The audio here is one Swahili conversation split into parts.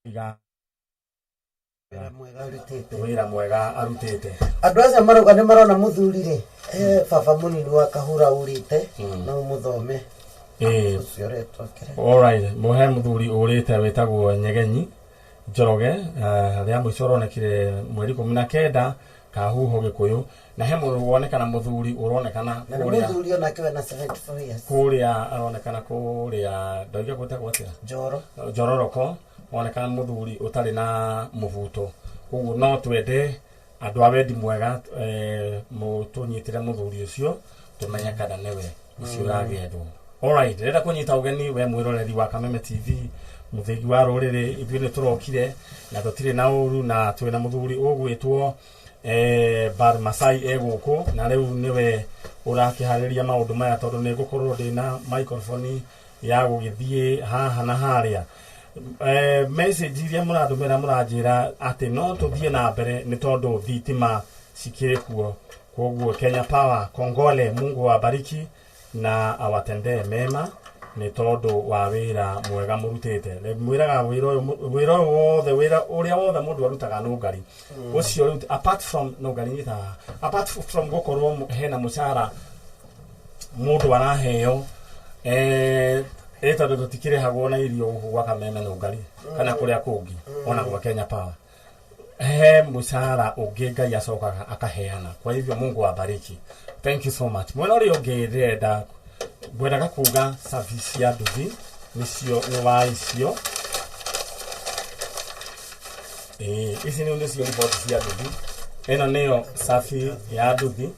wira mwega arutite andu acio maruga ni marona muthurire baba munini wa kahura urite no muthome ucio retwa kire. Alright, muhe muthuri urite wetagwo Nyegenyi Njoroge ria muico ronekire mweri 19 kahuho Gikuyu na he muru wonekana muthuri uronekana kuria muthuri ona kiwe na 74 years kuria aronekana kuria ndoiga gutagwo atia Njororoko wonekana muthuri utari na muvuto koguo no twende andu awendi mwega mutunyitire muthuri ucio tumenya kada newe ucio uragendwo. Alright, renda kunyita ugeni we mwiroreri wa Kameme TV muthegi wa rurire ithuĩ nĩ turokire na tutire na uru na twina muthuri ugwitwo Bar Masai eguku na riu niwe urakihariria maundu maya tondu ni gukorwo ndina microphone ya gugithie haha na haria. Message iria muradumira muranjira ati no tuthie na mbere ni tondu thitima cikire kuo koguo Kenya Power kongole Mungu awabariki na awatendee mema ni tondu wa wira mwega murutite mwiraga wira wothe wira uria wothe mundu arutaga nungari ucio apart from nungari nita apart from gukorwo hena mucara mundu araheo tondu tutikire hagwo na irio gwa Kameme nungari kana kuria kungi ona kwa Kenya Power he mucara ungi Ngai acokaga akaheana. Kwa hivyo Mungu awabariki. Thank you so much. Mwana uri ungirenda gwethaga kuga service ya nduthi nicio ni wa icio ici ni nicio report cia nduthi eno niyo safi ya nduthi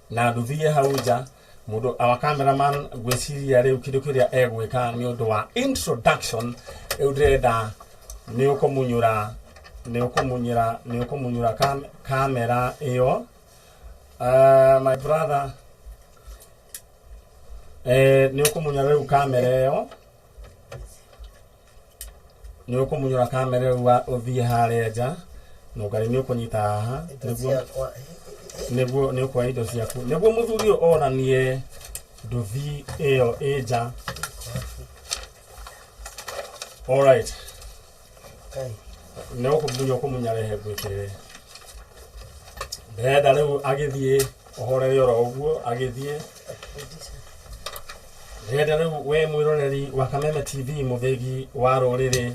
na nduthi ya hauja mundu awa cameraman gwiciria riu kindu kiria egwika ni undu wa introduction eudreda ni ukumunyura kamera iyo my brother ni ukumunyura riu kamera iyo ni ukumunyura kamera iyo uthie haria nja nungari ni ukunyita haha niguo ni ukwa indo ciaku niguo muthuri onanie nduthi iyo ija. Alright, no kumunya rehe gwikire ndenda riu agithie ohorere oro uguo agithie ndenda riu we mwiroreri wa Kameme TV muthegi wa rurire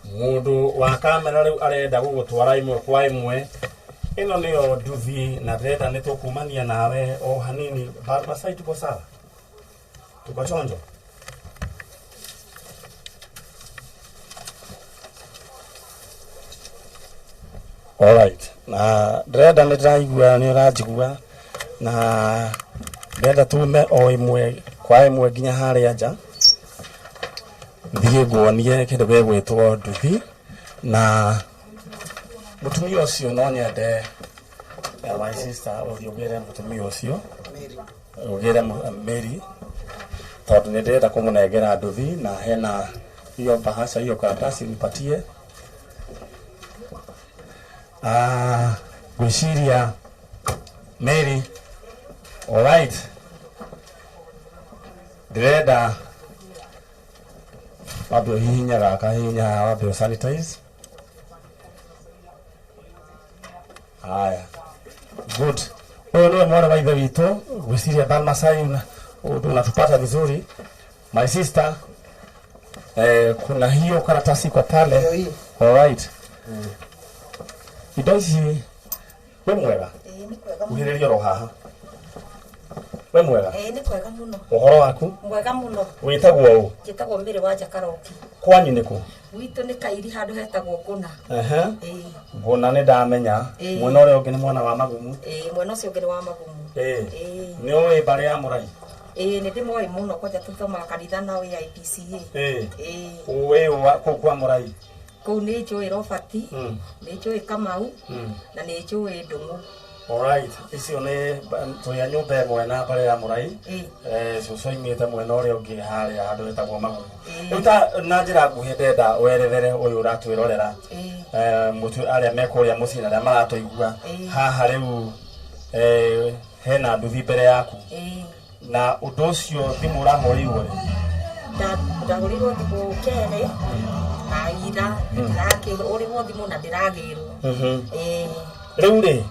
mundu wa kamera riu arenda gugutwara imwe kwa imwe ino niyo nduthi na ndenda nitukumania nawe o hanini Bar Masai tuko sawa tuko chonjo. Alright, na ndenda nitiraigua ni urajigua na ndenda tume o imwe kwa imwe nginya haria nja thie nguonie kindu gegwitwo nduthi na mutumia ucio no nyende my sister uthigire mutumia ucio ugire Mary tondu ni ndenda kumunengera nduthi na hena hiyo bahasha hiyo karatasi nipatie gwiciria Mary. Alright, ndenda wabio hihinya gaka hihinya wabio sanitize. Haya, good. Wewe ndio mwana wa Ivito gwiciria Bar Masai unatupata vizuri my sister. Kuna hiyo karatasi kwa pale. Alright, idozi we mwega ni kwega uhirerio ro haha we mwega ni kwega muno uhoro waku mwega muno witagwo u gitagwo mbere wa Jakaroki kwanyu niku witu ni kairi handu hetagwo Guna Guna ni ndamenya mwena uri ungi ni mwana wa Magumu mwena ucio ungi ni wa Magumu ni owe bari ya murai ni ndimoi muno kwaja tuthoma kanitha na we IPCA uwe wa kwa murai kuu ni njui Robert ni njui Kamau na ni njui Ndungu. Alright, icio ni tuya nyumba mwena bari ya murai cucu imite mwena uria ungi haria handu hetagwo Magumu. Uta na njira nguhi ndenda werethere uyu uratwirorera mutu aria mekuria mucina aria maratuigua haha riu hena nduthi mbere yaku na undu ucio thimu urahorirwo ndahorirwo thimu kere na ira ndirakihorirwo thimu na ndiragirwo riu ri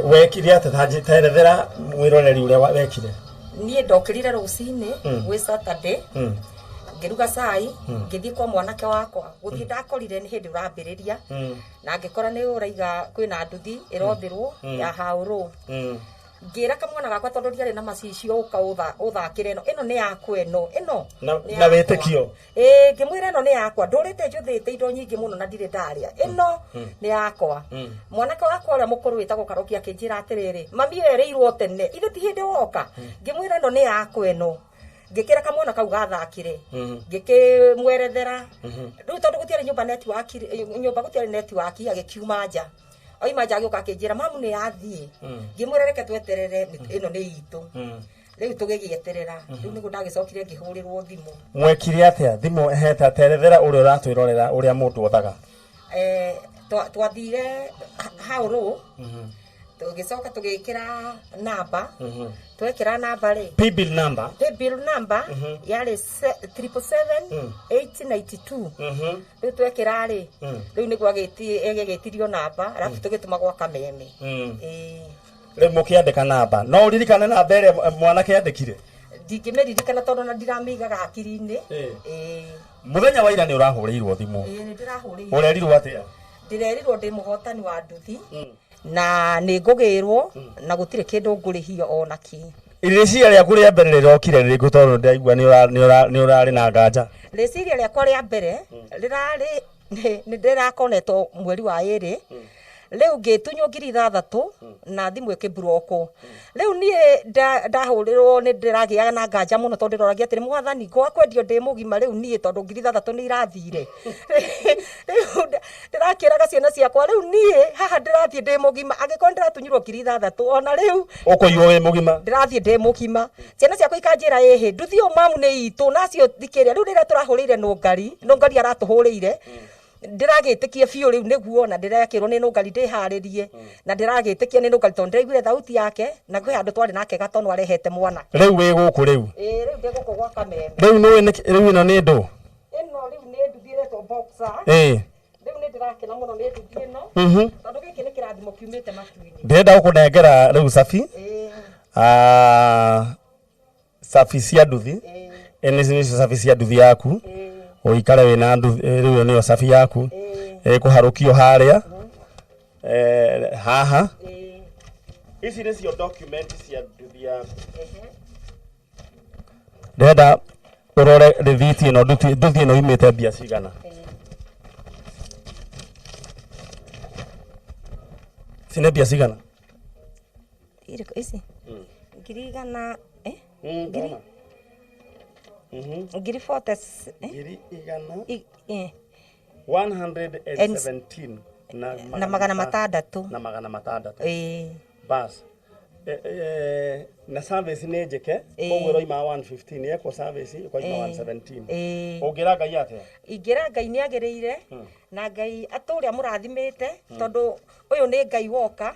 wekire atathanjiterethera mwiroreri uria wekire nie ndokirire rucini gwi Saturday ngiruga cai ngithii kwa mwanake wakwa guthii ndakorire ni hindi urambiriria na ngikora ni uraiga kwina nduthi irothirwo ya hauru ngira kamwana gakwa tondu ndiari na macicio uka uthakire ino ni yakwa ino na wetekio ngimwira ino ni yakwa ndurite njuthite indo nyingi muno na ndire ndaria ino ni yakwa mwanake wakwa uria mukuru witagwo Karoki akinjira atiriri mami ereirwo tene ithe ti hindi woka ngimwira ino ni yakwa ino ngikira kamwana kau gathakire ngikimwerethera riu tondu gutiari nyumba gutiari network agikiuma nja oima nja agioka akinjira mamu ni yathie ngimwira reke tweterere ino ni itu riu tugigieterera riu nigu ndagicokire ngihurirwo thimu mwekire atia thimu heta terethera uria uratwirorera uria mundu othaga twathire hauru tugicoka tugikira namba twekira namba ri paybill number yari 777-892 riu twekira ri riu niguo egetirio namba alafu tugituma gwa Kameme riu mukiandika namba no uririkane namba ire mwanake andikire ndingimeririkana tondu na ndiramigaga akiri-ini muthenya wa ira ni urahurirwo thimu ni ndirahurirwo urerirwo atia ndirerirwo ndi muhotani wa nduthi na ni ngugirwo na gutire kindu ngurihio onaki iriciria riaku ria mbere rirokire ririku tondu ndaigua ni urari na nganja riciria riakwa ria mbere rirari ni ndirakoneto mweri wa iri riu ngitunywo 6,000 na thimu ikibroco riu nie ndahurirwo ni ndiragiaga na nganja muno tondu ndoragia atiri mwathani kwa kwendio ndi mugima riu nie tondu 6,000 ni irathire riu ndirakiraga ciana ciakwa riu nie haha ndirathie ndi mugima agikon ndiratunyirwo 6,000 ona riu ukoiyo we mugima ndirathie ndi mugima ciana ciakwa ikanjira ehe nduthio mamu ni itu nacio thikiria riu rira turahurire no ngari aratuhurire ndiragitikie biu riu niguo na ndirekirwo ni nungari ndiharirie na ndiragitikie ni nungari tondu ndiraiguire thauti yake na kwi andu twari nake gatonu arehete mwana riu wi guku riu riu ndi guku gwa Kameme riu riu ino ni ndu riu ni nduthiretwo boxer riu ni ndirakena muno ni nduthi ino tondu giki ni kirathimo kiumite matu-ini ndenda gukunengera riu safi safi cia nduthi ni safi cia nduthi yaku uikare wina riu ni safi yaku kuharukio haria haha ici ni cio document cia nduthi yaku ndenda urore rithiti ino nduthi ino imite mbia cigana cine mbia cigana ici ngirigana ngiri 40 ngiri igana 117 na magana matandatu bas na service ni njike koguo roima 115 yeko service iko ima 117 ungira ngai atia ingira ngai ni agirire na ngai aturia murathimite tondu uyu ni ngai woka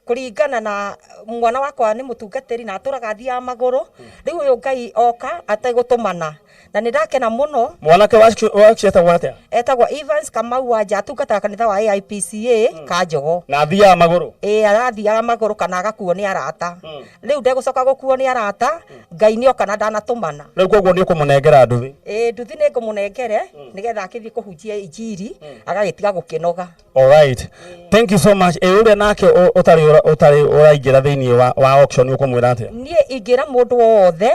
kuringana na mwana wakwa ni mutungatiri na aturaga thia maguru riu uyu ngai oka ategutumana na nindakena muno mwanake wachieta gwate etagwa Evans Kamau wanja atungataga kanitha wa AIPCA Kanjogo na thia maguru arathia maguru kana agakuo ni arata riu ndegucoka gukuo ni arata ngai ni oka na ndanatumana riu koguo ni ukumunengera nduthi nduthi ni ngumunengere nigetha akithie kuhunjia injiri agagitiga gukinoga. Alright, thank you so much. Uria nake utari uraingira thiini wa auction ukumwira atia nie ingira mundu wothe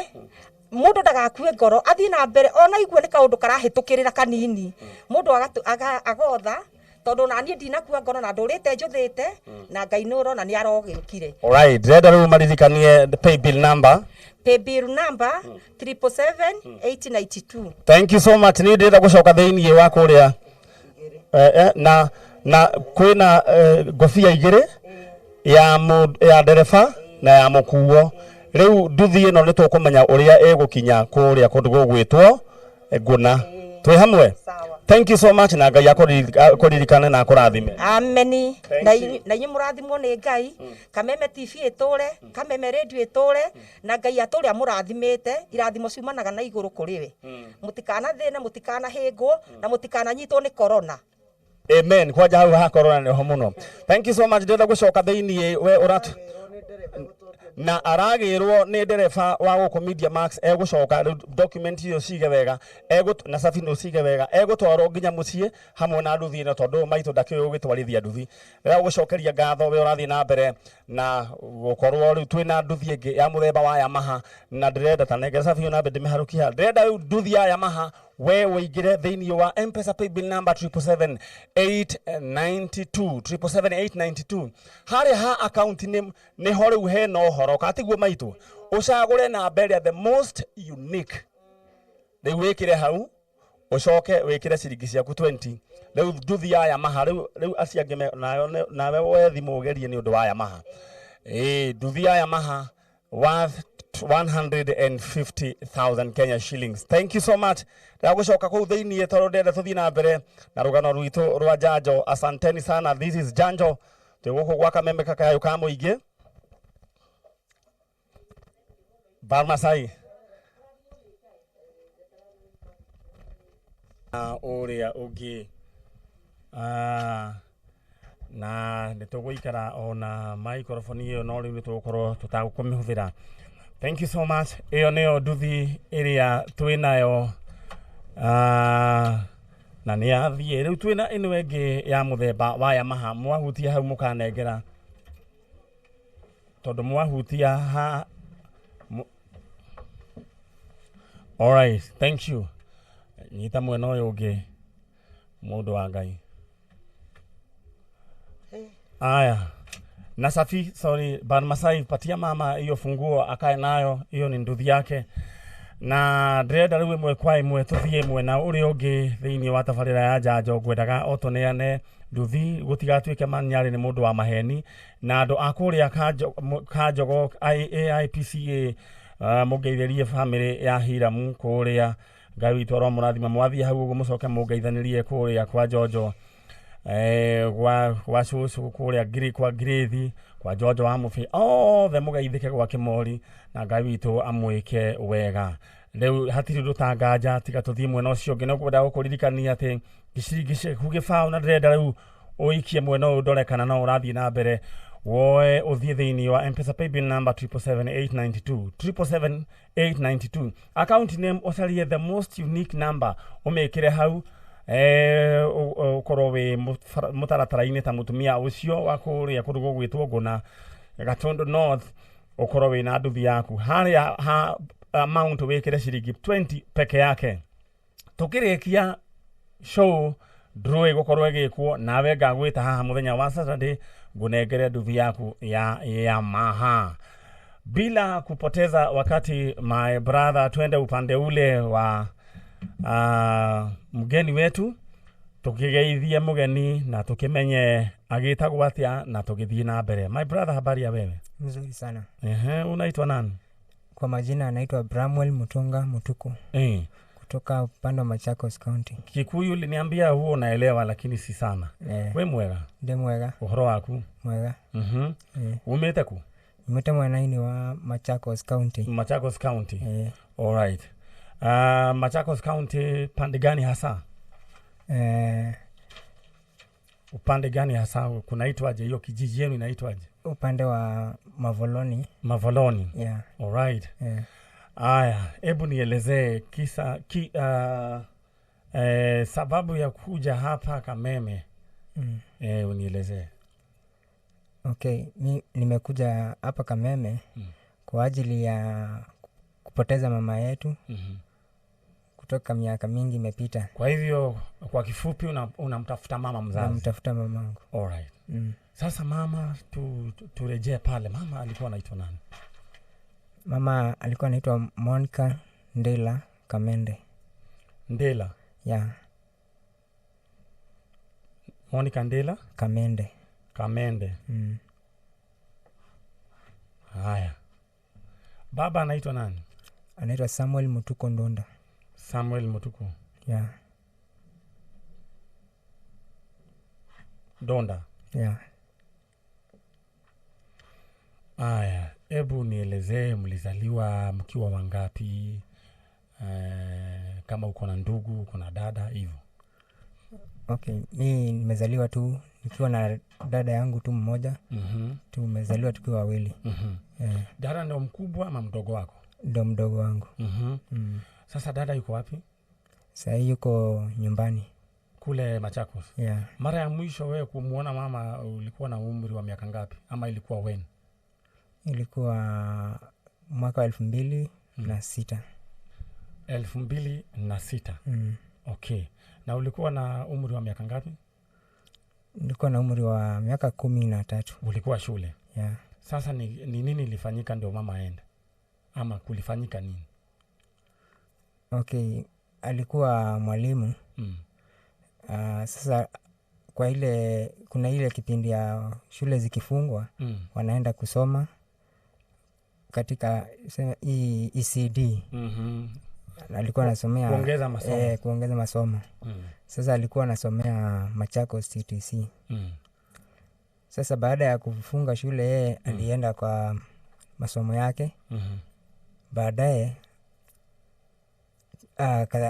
mundu ndagakue ngoro athii na mbere ona igwe ni kaundu karahitukirira kanini mundu agotha tondu nanie ndinakua ngoro na ndurite njuthite na ngai nuro na ni arogikire. Alright, reda riu maririkanie paybill number 777-892. Thank you so much. Ni ndira gucoka thiini wa kuria na kwina ngofia igiri ya ndereba na ya mukuo riu nduthi ino ni tukumenya uria egukinya kuria kundu gugwitwo nguna twi hamwe Thank you so much na Ngai akoririkane na akurathime. Amen. Na yimurathimo ni Ngai. Kameme TV itore, Kameme radio itore, na Ngai atore amurathimete, irathimo ciumanaga na iguru kuriwe. Mutikana thina, mutikana hingo, na mutikana nyitwo ni corona. Amen. Kwa hau ha corona ni ho muno. Thank you so much. Ndenda gucoka thiini we uratu na aragirwo ni ndereba wa guku Media Max egucoka document iyo cige wega na safi no cige wega egutwaro nginya mucie hamwe na nduthi no tondu maitu ndakio gitwarithia nduthi rira gucokeria ngatho we urathi na mbere na gukorwo riu twina nduthi ingi ya muthemba wa Yamaha na ndirenda tanenge safi na mbere miharukia ndirenda nduthi ya Yamaha we uingire thiini wa M-Pesa paybill number 77892 hari ha account ni hore uhe no horo katiguo maitu ucagure na mbere the most unique riu wikire hau ucoke wikire ciringi ciaku 20 riu nduthi ya Yamaha riu aciange nawe we thimu ugerie ni undu wa Yamaha nduthi ya Yamaha worth 150,000 Kenya shillings. Thank you so much. Ndagucoka ku thiini toro ndenda tuthi na mbere na rugano rwitu rwa Janjo. Asanteni sana. This is Janjo. Tuguku gwa Kameme kakayo ka muingi. Barmasai. Uria ugi. Na nituguikara ona microphone iyo no riu nitugukorwo tutagukumihũthira. Thank you so much. Iyo niyo nduthi iria twinayo na ni athie riu twina ino wengi ya muthemba wa Yamaha mwahutia hau mukanengera tondu mwahutia ha all right, thank you. Nyita mwena uyu ungi mundu wa Ngai aya na safi sorry Barmasai patia mama hiyo funguo akae nayo hiyo ni nduthi yake na ndrenda riu imwe kwa imwe tuthie mwena uri ungi thiini wa tabarira ya Janjo ngwendaga otoneane nduthi gutigatuike manyari ni mundu wa maheni na andu akuria kanjogo AIPCA mugeitheririe family ya Hiramu kuria Ngai witu ro murathima mwathie hau uguo mucoke mugeithanirie kuria kwa Jojo wa cucu kuria ngiri kwa Ngirithi kwa Jojo wa mufi the mugeithike gwa Kimori na Ngai witu amwike wega riu hatiri rutanganja tiga tuthie mwena ucio ngi no kwenda gukuririkania ati giciringi kugifao na ndrenda riu uikie mwena uyu ndorekana no urathie na mbere woe uthie thiini wa M-Pesa paybill number 77892 account name ucarie the most unique number umekire hau ukorwo wi mutaratara-ini ta mutumia ucio wa kuria kundu gugwitwo Nguna Gatundu North ukorwo wi na nduthi yaku haria ha amount wikire ciringi 20 peke yake tukirikia show draw igukorwo igikwo nawe ngagwita haha muthenya wa Saturday ngunengere nduthi yaku ya Yamaha bila kupoteza wakati my brother twende upande ule wa mgeni wetu tukigeithie mugeni na tukimenye agitagwo atia na tugithie na mbere. My brother, habari ya wewe? Mzuri sana. Unaitwa nani? Kwa majina anaitwa Bramwell Mutunga Mutuku. Kutoka upande wa Machakos County. Kikuyu uliniambia huo unaelewa lakini si sana. We mwega? Nde mwega. Uhoro waku? Mwega. Umete ku? Umete mwanaini wa Machakos County. Machakos County. All right. Machakos County pande gani hasa? Upande gani hasa kunaitwaje hiyo kijiji yenu inaitwaje? Upande wa Mavoloni. Mavoloni. Yeah. All right. Yeah. Aya, hebu nielezee sababu ya kuja hapa Kameme. Unielezee. Okay, nimekuja hapa Kameme kwa ajili ya kupoteza mama yetu. Kutoka miaka mingi imepita. Kwa hivyo kwa kifupi unamtafuta mama mzazi? Namtafuta mamangu. All right. Sasa mama turejee pale. Mama alikuwa anaitwa nani? Mama alikuwa anaitwa Monica Ndela Kamende. Ndela? Yeah. Monica Ndela Kamende. Kamende. Haya. Baba anaitwa nani? Anaitwa Samuel Mutuku Ndonda. Samuel Mutuku. Yeah. Donda. Yeah. Aya, hebu nielezee mlizaliwa mkiwa wangapi? Kama uko na ndugu, uko na dada hivyo. Okay, mimi nimezaliwa tu nikiwa na dada yangu tu mmoja. Tumezaliwa tukiwa wawili. Yeah. Dada ndio mkubwa ama mdogo wako? Ndio mdogo wangu. Sasa dada yuko wapi? Sasa yuko nyumbani kule Machakos. Yeah. Mara ya mwisho wewe kumuona mama ulikuwa na umri wa miaka ngapi ama ilikuwa when? Ilikuwa mwaka 2006. 2006. Okay. Na ulikuwa na umri wa miaka ngapi? Nilikuwa na umri wa miaka 13. Ulikuwa shule? Yeah. Sasa ni nini ilifanyika ndio mama aende? Ama kulifanyika nini? Okay, alikuwa mwalimu. Sasa kwa kuna ile kipindi ya shule zikifungwa, wanaenda kusoma katika ECD. Alikuwa anasomea kuongeza masomo. Sasa alikuwa anasomea Machakos TTC. Sasa baada ya kufunga shule alienda kwa masomo yake. Baadaye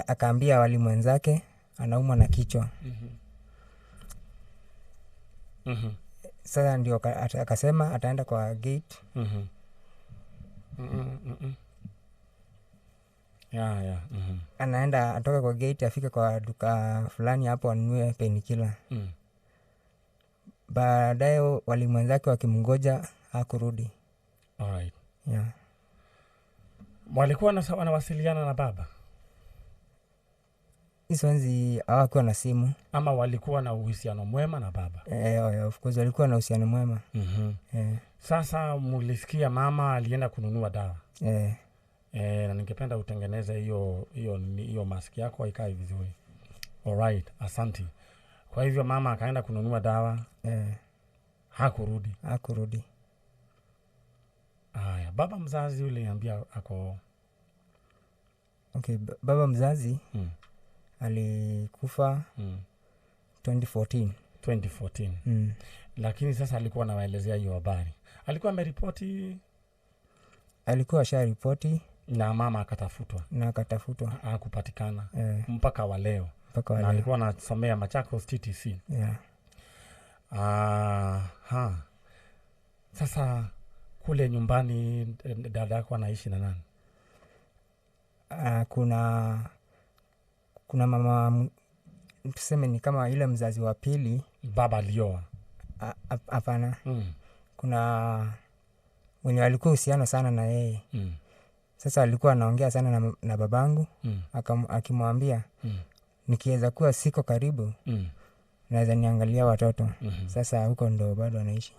akaambia walimu wenzake anaumwa na kichwa. Sasa ndio akasema ataenda kwa gate. Yeah. Anaenda atoka kwa gate afike kwa duka fulani hapo anunue painkiller. Baadaye walimu wenzake wakimngoja hakurudi. Alright. Yeah. Walikuwa wanawasiliana na baba? Isonzi hawakuwa na simu. Ama walikuwa na uhusiano mwema na baba? Of course walikuwa na uhusiano mwema. Sasa mulisikia mama alienda kununua dawa. Na ningependa utengeneze hiyo maski yako ikae vizuri. Alright, asante. Kwa hivyo mama akaenda kununua dawa. Hakurudi. Aya, baba mzazi yule niambia ako. Okay, baba mzazi alikufa 2014. Lakini sasa alikuwa anawaelezea hiyo habari. Alikuwa ameripoti? Alikuwa asharipoti na mama akatafutwa. Hakupatikana. Mpaka wa leo. Na alikuwa anasomea Machakos TTC. Yeah. Sasa kule nyumbani dada yako anaishi na nani? Kuna mama, tuseme ni kama ile mzazi wa pili. Baba alioa? Hapana. Kuna mwenye alikuwa uhusiano sana na yeye. Sasa alikuwa anaongea sana na babangu. Akimwambia nikiweza kuwa siko karibu naweza niangalia watoto. Sasa huko ndo bado anaishi.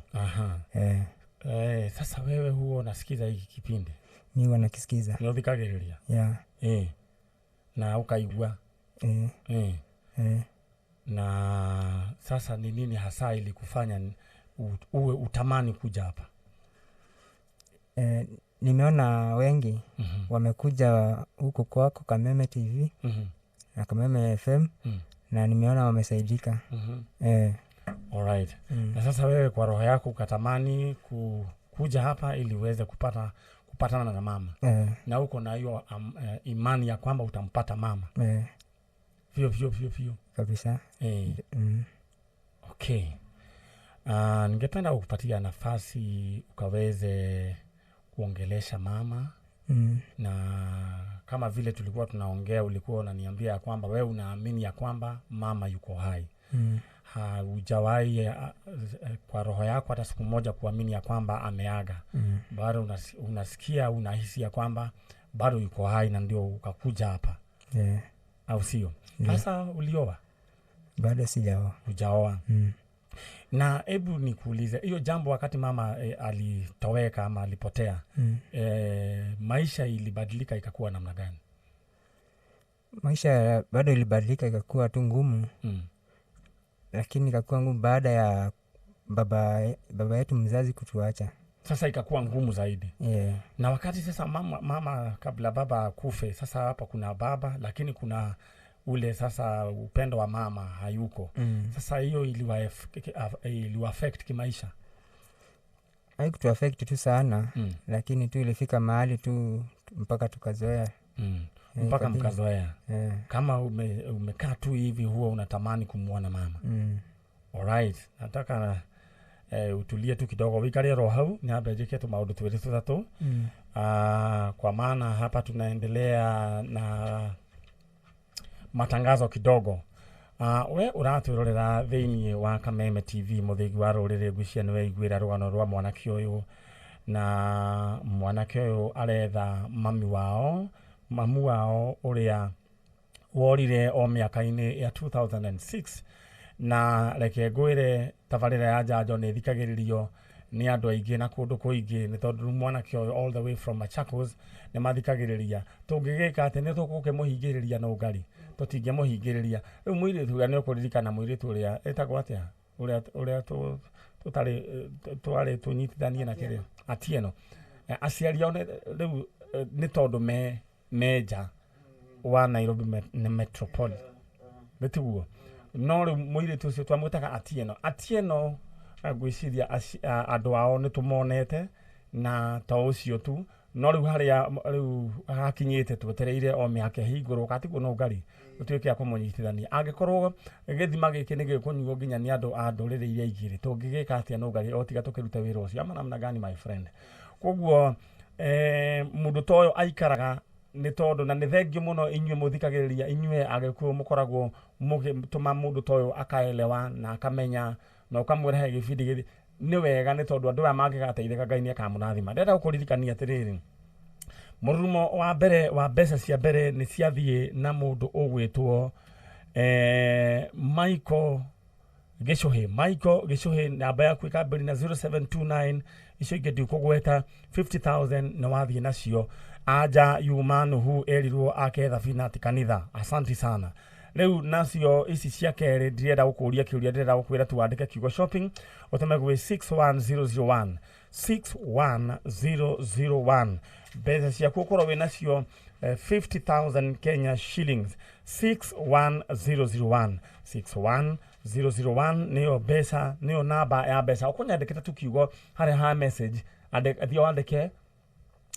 Sasa wewe huo unasikiza hiki kipindi? Mimi huwa nakisikiza. Unadhikagereria? Yeah. Na ukaigua? Na sasa ni nini hasa ili kufanya uwe utamani kuja hapa? Nimeona wengi wamekuja huko kwako Kameme TV na Kameme FM na nimeona wamesaidika. Alright. Na sasa wewe kwa roho yako ukatamani kuja hapa ili uweze kupatana na mama. Na huko na hiyo imani ya kwamba utampata mama. Vio. Kabisa. Okay. Ningependa kukupatia nafasi ukaweze kuongelesha mama. Na kama vile tulikuwa tunaongea ulikuwa unaniambia ya kwamba wewe unaamini ya kwamba mama yuko hai. Hujawahi kwa roho yako hata siku moja kuamini ya kwamba ameaga. Bado unasikia unahisi ya kwamba bado yuko hai na ndio ukakuja hapa. Au sio? Sasa ulioa? Bado sijaoa. Hujaoa. Na hebu nikuulize hiyo jambo wakati mama alitoweka ama alipotea. Maisha ilibadilika ikakuwa namna gani? Maisha bado ilibadilika ikakuwa tu ngumu. Lakini ikakuwa ngumu baada ya baba yetu mzazi kutuacha. Sasa ikakuwa ngumu zaidi. Na wakati sasa mama kabla baba kufe, sasa hapa kuna baba lakini kuna ule sasa upendo wa mama hayuko. Sasa hiyo iliwa affect kimaisha? Haikutu affect tu sana, lakini tu ilifika mahali tu mpaka tukazoea. Mpaka mkazoea. Kama umekaa tu hivi huwa unatamani kumuona mama. Alright, nataka utulie tu kidogo wikare roho hau nyambe njike tu maundu twiri tuthatu. Kwa maana hapa tunaendelea na matangazo kidogo. We uratwirorera thiini wa Kameme TV muthigi wa rurire ngwiciria niwe igwira rugano rwa mwanake uyu, na mwanake uyu aretha mamu wao uria worire o miaka-ini ya 2006, na reke ngwire tabarira ya njanjo ni thikagiririo ni andu aingi na kundu kuingi, ni tondu mwanake uyu all the way from Machakos ni mathikagiriria. Tungigika ati ni tukukimuhingiriria no ngari, tutingimuhingiriria. Riu muiritu uria ni ukuririkana muiritu uria etagwo atia, uria twari tunyitithanie na kirio Atieno. Aciari ao riu ni tondu meja wa Nairobi metropoli betiguo, no riu muiritu ucio twamwitaga Atieno ngwiciria andu ao ni tumonete na to ucio tu, no riu hakinyite twetereire o miaka hingurwo katigwo no ngari utuike akumunyitithania. Angikorwo githima giki ni gikunyuo nginya ni andu a ndurire iria igiri, tungigika atia no ngari o tiga tukiruta wira ucio ama namna gani my friend? Koguo mundu toyo aikaraga ni tondu, na ni thengio muno inyue muthikagiriria, inyue agikuo mukoragwo mugituma mundu toyo akaelewa na akamenya na ukamwira gibindi githi ni wega, ni tondu andu aya mangigateithika Ngai ni akamunathima. Ndenda gukuririkania atiriri, murumo wa mbere wa mbeca cia mbere ni ciathie na mundu ugwitwo Michael Gicuhi. Namba yaku ikambiri na 0729 icio ingi ndikugweta 50,000 na wathie nacio aja yuma nuhu erirwo aketha finati kanitha. Asante sana. Riu nacio ici cia keri ndirenda gukuria kiuria, ndirenda gukwira tu wandike kiugo shopping utemegwe 61001 61001. Mbeca ciaku ukorwo wi nacio 50,000 Kenya shillings. 61001 61001 niyo mbeca, niyo namba ya mbeca. Ukunyandikita tu kiugo haria ha message athio wandike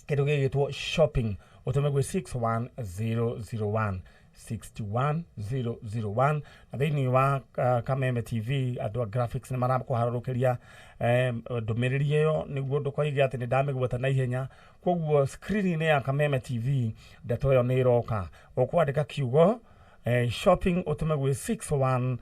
kindu gigitwo shopping utemegwe 61001 61001. na thiini wa Kameme TV andu a graphics ni marakuharurukiria ndumiriri iyo niguo ndukoige ati ni ndamigweta na ihenya. Koguo screen ya Kameme TV ndeto yo ni iroka, ukwandika kiugo shopping utumegwe 61001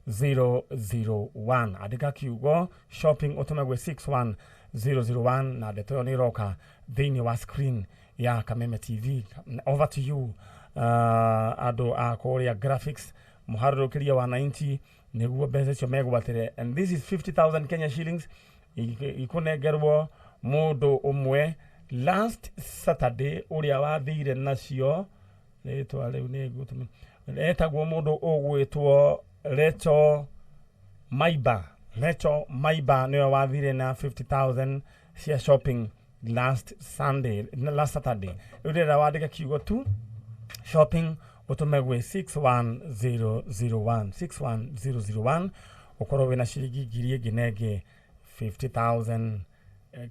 61001. andika kiugo shopping utumegwe 61001 na ndeto yo ni iroka thiini wa screen ya Kameme TV. Over to you ado akoria graphics muharurukiria wananchi niguo mbeca cio megwatire, and this is 50,000 Kenya shillings ikunegerwo mundu umwe last Saturday uria wathire nacio letwa riu ni gutumi etagwo mundu ugwitwo Leto Maiba niwe wathire na 50,000 cia shopping last Saturday. Urira wandika kiugo tu shopping utumegwe 61001 61001 ukorwo wina ciringi ngiri nginenge 50,000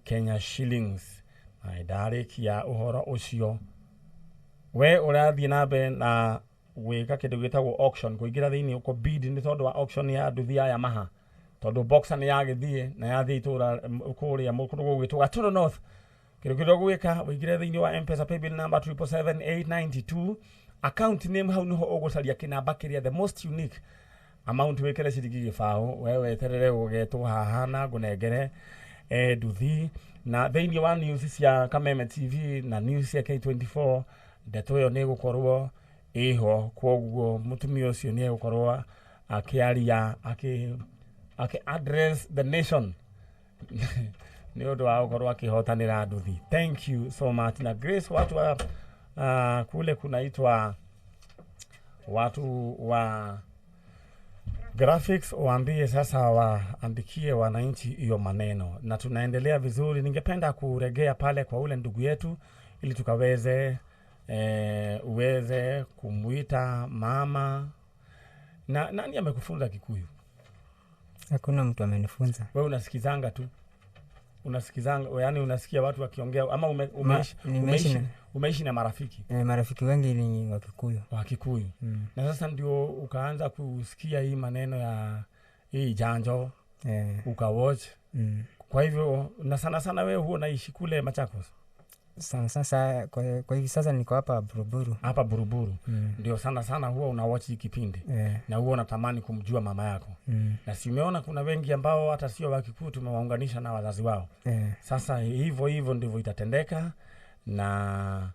Kenya shillings. Na ndarikia uhoro ucio we urathie na be na gwika kindu gitagwo auction, kuingira thiini uko bid ni tondu wa auction ya nduthia ya maha, tondu boxer ni yagithie na yathie itura kuria mukundu gwitwo Gaturo North. Kirukido gwika wigire thiini wa M-Pesa paybill number 77892. Account name hau niho ugucaria kinamba kiria the most unique amount wekere ciringi gibao wewe terere ugetwo haha na ngunengere nduthi. Na thiini wa news cia Kameme TV na news cia K24 ndeto yo ni gukorwo iho. Koguo mutumia ucio ni gukorwo akiaria address the nation ni undu wa gukorwo akihotanira nduthi. Thank you so much. Na Grace, watu wa kule kunaitwa watu wa graphics waambie sasa waandikie wananchi hiyo maneno, na tunaendelea vizuri. Ningependa kuregea pale kwa ule ndugu yetu ili tukaweze uweze kumuita mama. Na nani amekufunza Kikuyu? Hakuna mtu amenifunza. Wewe unasikizanga tu? Unasikizanga, yani unasikia watu wakiongea ama umeishi na marafiki? Marafiki wengi ni wa Kikuyu. Na sasa ndio ukaanza kusikia hii maneno ya hii janjo, ukawatch. Kwa hivyo na sana wewe huo naishi kule Machakos? Sasa kwa hivi sasa niko hapa Buruburu. Hapa Buruburu. Ndio sana huwa unawatch kipindi. Na huwa unatamani kumjua mama yako. Na si umeona kuna wengi ambao hata sio wa Kikuyu tumewaunganisha na wazazi wao. Sasa hivyo ndivyo itatendeka. Na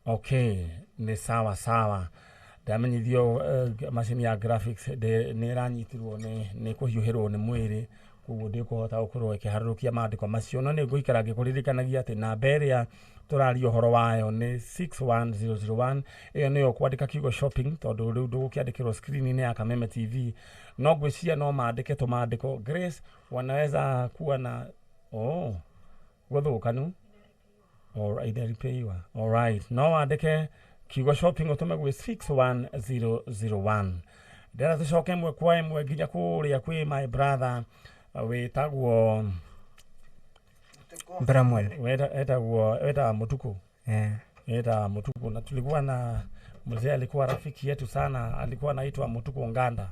okay, ni sawa. Ndamenyithio machine ya graphics ni ranyitirwo ni kuhiuhirwo ni mwiri, kuguo ndikuhota gukorwo ikiharurukia maandiko macio. No ni nguikara ngikuririkanagia ati na mbere ya turario horo wayo ni 61001. Iyo niyo kwandika kiugo shopping, tondu riu ndugukiandikirwo screen ni ya Kameme TV. No gwiciria no maandike to maandiko Grace wanaweza kuwa na gwathukanu. Alright, ndaripeiwa. Alright, no andike kiugo shopping utume gwe 61001. Ndera tucoke mwe kwa imwe nginya kuria kwi my brother wetagwo Bramwell. Weta Mutuku. Weta Mutuku, na tulikuwa na mzee alikuwa rafiki yetu sana, alikuwa anaitwa Mutuku Nganda.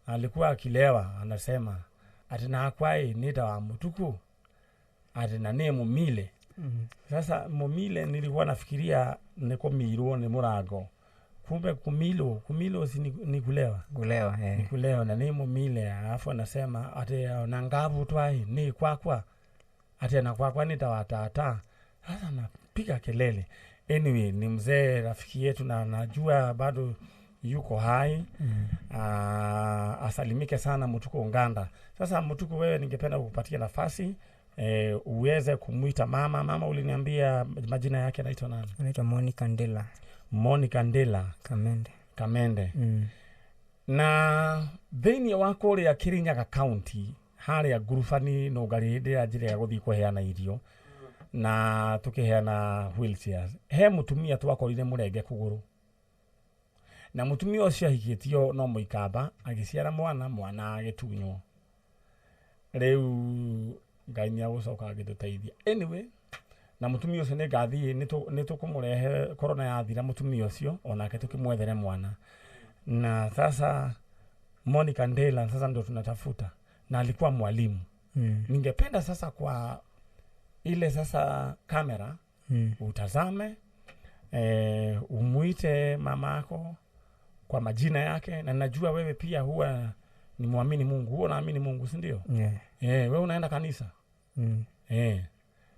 Alikuwa akilewa anasema ati na kwai nita wa Mutuku ati na ne Mumile. Sasa Mumile nilikuwa nafikiria niko mirwo ni Murango. Kumbe kumilo si ni kulewa. Ni kulewa na ni Mumile. Alafu anasema ati na ngavu twai ni kwakwa. Ati na kwakwa nitawatata. Sasa napiga kelele. Anyway, ni mzee rafiki yetu na najua bado yuko hai. Asalimike sana Mutuku Nganda. Sasa Mutuku, wewe ningependa kukupatia nafasi uweze kumuita mama. Mama uliniambia majina yake anaitwa nani? Anaitwa Monica Ndela Kamende. Na thini wako uri ya Kirinyaga County hari ya Gurufani no garide ya jire ya guthi kuheana irio na tukiheana wheelchairs. He mutumia twakorire murenge kuguru, na mutumia ucio ahikitio no muikamba agiciara mwana agitunywo. Riu ngainya gucoka agituteithia. Anyway, na mutumia ucio ne gathi ni tukumurehe corona ya thira mutumia ucio onake tukimwethere mwana. Na sasa Monica Ndela sasa ndio tunatafuta, na alikuwa mwalimu. Ningependa sasa kwa ile sasa kamera utazame, umuite mamako kwa majina yake, na najua wewe pia huwa ni muamini Mungu. Huwa unaamini Mungu, si ndio? Wewe unaenda kanisa?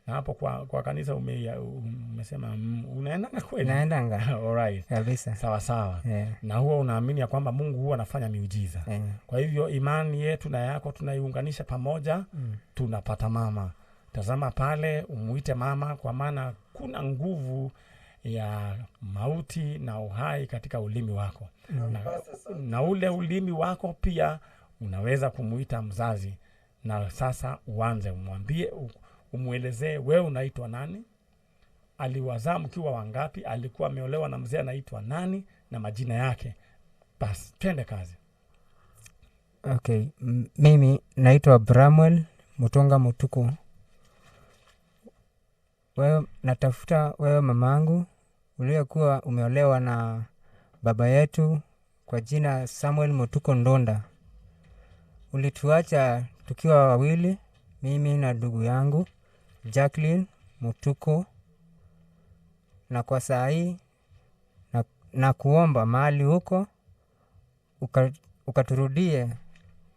Na hapo kwa kanisa umesema unaenda na kweli? Naendanga. Alright. Kabisa. Sawa. Na huwa unaamini ya kwamba Mungu huwa anafanya miujiza. Kwa hivyo imani yetu na yako tunaiunganisha pamoja, tunapata mama. Tazama pale, umuite mama, kwa maana kuna nguvu ya mauti na uhai katika ulimi wako. Na ule ulimi wako pia unaweza kumuita mzazi. Na sasa uanze umwambie, umuelezee wewe unaitwa nani, aliwazaa mkiwa wangapi, alikuwa ameolewa na mzee anaitwa nani, na majina yake. Bas, twende kazi. Okay, mimi naitwa Bramwell Mutonga Mutuku. Wewe natafuta wewe mamangu uliyekuwa umeolewa na baba yetu kwa jina Samuel Mutuku Ndonda. Ulituacha tukiwa wawili, mimi na ndugu yangu Jacqueline Mutuku, na kwa saa hii na kuomba mahali huko ukaturudie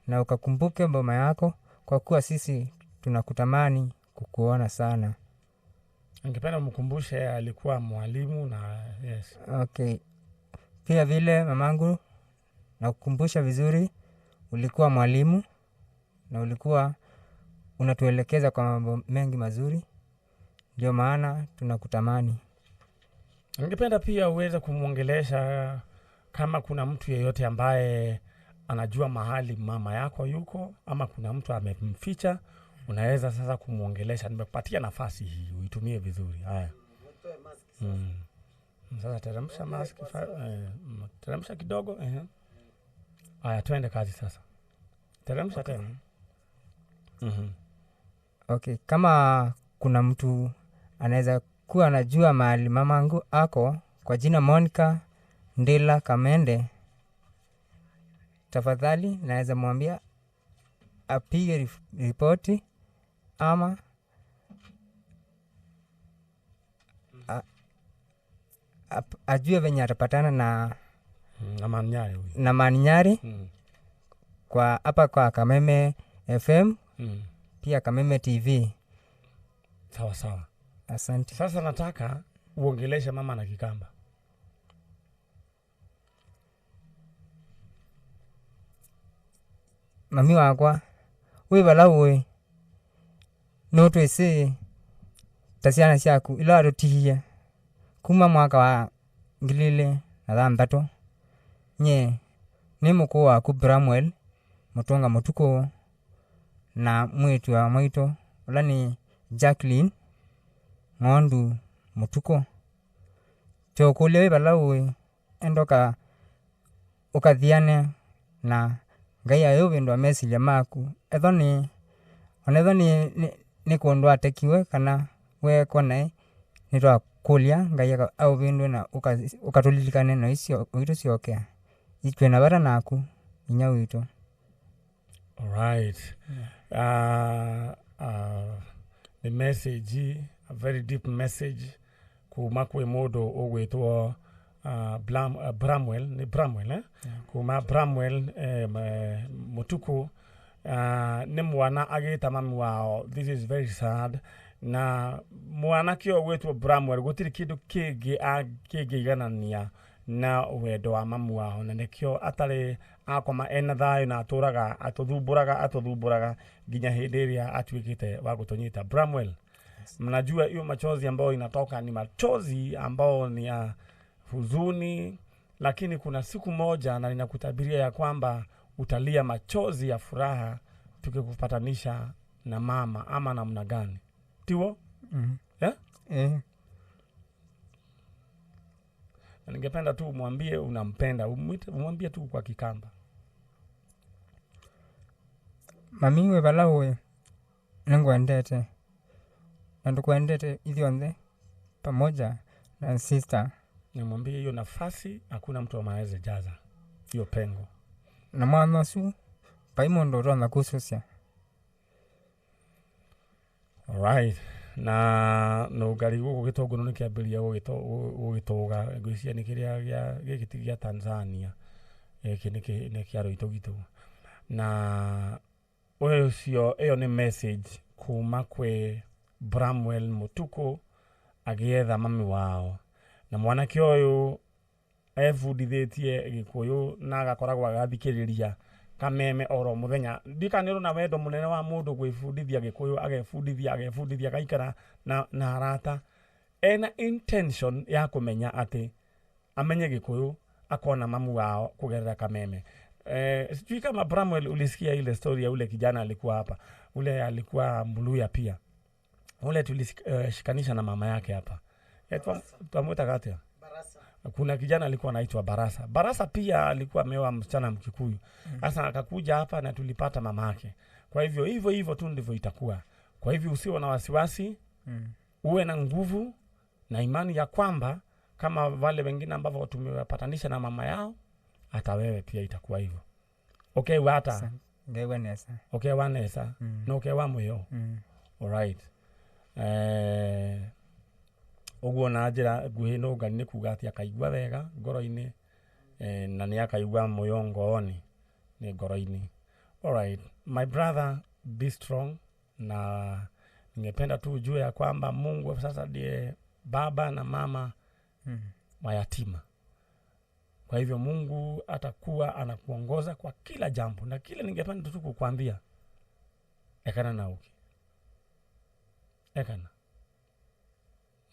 na ukakumbuke mama yako, kwa kuwa sisi tunakutamani kukuona sana. Ningependa mkumbushe alikuwa mwalimu na yes. Okay. Pia vile mamangu na kukumbusha vizuri, ulikuwa mwalimu na ulikuwa unatuelekeza kwa mambo mengi mazuri, ndio maana tunakutamani. Ningependa pia uweze kumuongelesha kama kuna mtu yeyote ambaye anajua mahali mama yako yuko, ama kuna mtu amemficha, unaweza sasa kumuongelesha. Nimekupatia nafasi hii, uitumie vizuri. Haya. Sasa teremsha mask, teremsha kidogo. Aya, twende kazi sasa. Teremsha tena. Okay, kama kuna mtu anaweza kuwa anajua mahali mamangu ako kwa jina Monica Ndila Kamende, tafadhali naweza mwambia apige ripoti ama ajue venye atapatana na Maninyari kwa hapa kwa Kameme FM pia Kameme TV. Sawa sawa. Asante. Sasa nataka uongeleshe mama na Kikamba. Mami wakwa wibalawe no twese tasiana syaku ilo arutiye kuma mwaka wa 2006 nye ni mukuu waku Bramwell Mutunga Mutuko na mwitu wa mwito ula ni Jacqueline Ngondu Mutuko chokulia wibalawe endoka ukathiane na ngai ayo wendo amesilia maku ethoni ni kundwa tekiwe kana we kone ni twa kulia ngai au wendo na ukatulilikane no isio wito siokea itwe na bara naku inya wito. All right. The message, a very deep message kuma kwe modo ogwetwo Bramwell, ni Bramwell kuma Bramwell Mutuku ni mwana agita mami wao. This is very sad. Na mwana kio wetwo Bramwell gutiri kindu kigi ganania na wedo wa mami wao, na nekio atari akoma ena thayo na aturaga atuthumburaga ginya hindi iria atuikite wa gutonyita. Bramwell, mnajua hiyo machozi ambayo inatoka ni machozi ambayo ni ya huzuni, lakini kuna siku moja na ninakutabiria ya kwamba utalia machozi ya furaha tukikupatanisha na mama ama namna gani. Tiwo? Ningependa tu umwambie unampenda, umwambie tu kwa Kikamba. Mami we balawe nangwendete idhionde pamoja na sister. Nimwambie hiyo nafasi hakuna mtu anaweza jaza hiyo pengo. Na mwana su paimondo rona kususia. All right. Na no gari guko gitogo no nikiambiria gugitoga ngwisia ni kiria gigitigia Tanzania ni kiaro itogitu na eyo ni message kuma kwe Bramwell Mutuko agietha mami wao, na mwanake uyu ebudithitie Gikuyu na agakoragwo agathikiriria Kameme oro muthenya. Ndikaniro na wendo munene wa mundu gwibudithia Gikuyu agefudithia gaikara na arata ena intention ya kumenya ati amenye Gikuyu akona mamu wao kugerera Kameme. Sijui kama Bramwell ulisikia ile story ya ule kijana alikuwa hapa, ule alikuwa Mluya pia, ule tulishikanisha na mama yake hapa, tuamuita kati Barasa. Kuna kijana alikuwa anaitwa Barasa pia alikuwa ameoa msichana Mkikuyu. Sasa akakuja hapa na tulipata mama yake. Kwa hivyo tu ndivyo itakuwa. Kwa hivyo usiwe na wasiwasi, uwe na nguvu na imani ya kwamba kama wale wengine ambao tumewapatanisha na mama yao, hata wewe pia itakuwa hivyo. Okay, wata. Ngewenesa. Okay, wanesa. No, okay, wamuyo. All right. Oguo na njira nguhi no ngani kuga ati akaigua wega ngoro-ini na ni akaigua moyongo-oni ni ngoro-ini. All right, my brother, be strong, na ningependa tu ujue ya kwamba Mungu sasa ndiye baba na mama wa yatima. Kwa hivyo Mungu atakuwa anakuongoza kwa kila jambo, na kile ningependa tu kukuambia, ekana na uki. Ekana.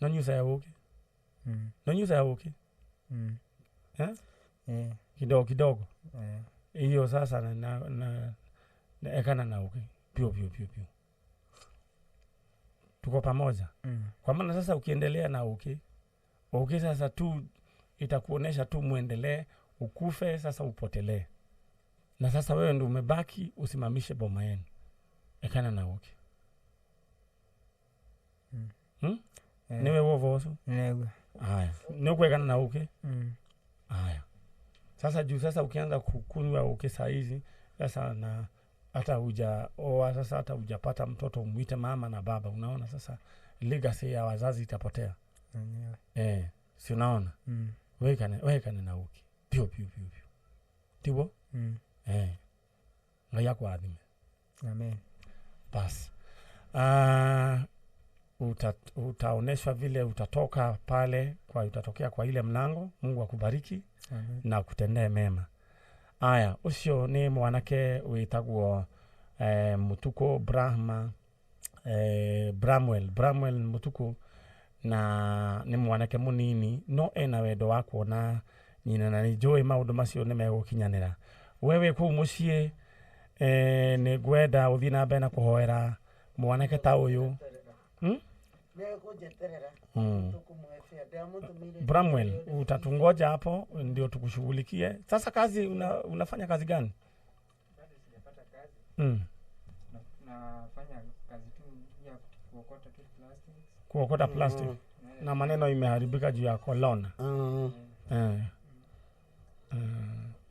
Nonyusa ya uki. Nonyusa ya uki. Kidogo. Hiyo sasa na ekana na uki. Pio. Tuko pamoja. Kwa maana sasa ukiendelea na uki, Okay, sasa tu itakuonesha tu muendelee, ukufe sasa upotelee. Na sasa wewe ndio umebaki usimamishe boma yenu. Ekana na uke. Niwe wovoso? Newe. Haya. Niwe ekana na uke? Haya. Sasa juu sasa ukianza kukunywa uke saa hizi, sasa na hata hujapata mtoto umuite mama na baba, unaona sasa legacy ya wazazi itapotea. Si unaona? Wekane na uke. Pio. Tibo? Ngaya kwa adime. Amen. Bas. Utaoneshwa vile utatoka pale, utatokea kwa ile mlango. Mungu akubariki. Amen. Na kutendee mema. Aya, ucio ni mwanake witagwo Mutuku Bramwell Mutuku, na ni mwanake munini no ena wendo wa kuona nyina, na njoi maundu macio ni megukinyanira. Wewe ku mucie ni gwenda uthii na mbere na kuhoera mwanake ta uyu. Bramwell, utatungoja hapo ndio tukushughulikie. Sasa kazi unafanya kazi gani? Bado sijapata kazi. Nafanya kazi tu ya kuokota tu plastic. Kuokota plastic. Na maneno imeharibika juu ya corona.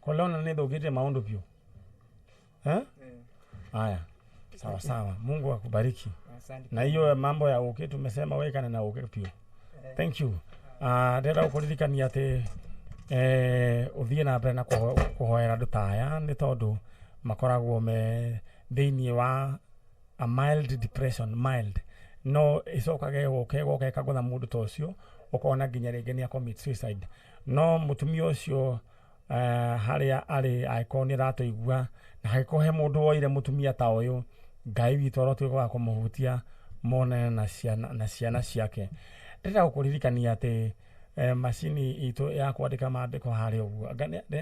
Corona ni dogete maondo pio. Haya. Sawa. Mungu akubariki. Na hiyo mambo ya uke tumesema wekane na uke pio. Thank you. Ndera ukuririkania ati uthie na mbere na kuhoera ndutaya ni tondu makoragwo me thiini wa a mild depression, no icokage goke kagutha mundu ta ucio ukona nginya ringi ni commit suicide. No mutumia ucio haria ari aikoni ratoigua na haikohe mundu woire mutumia ta uyu, Ngai witu arotwika kumuhutia mone na ciana ciake. Ndira ukuririkania ati machini itu ya kwandika maandiko hari uguo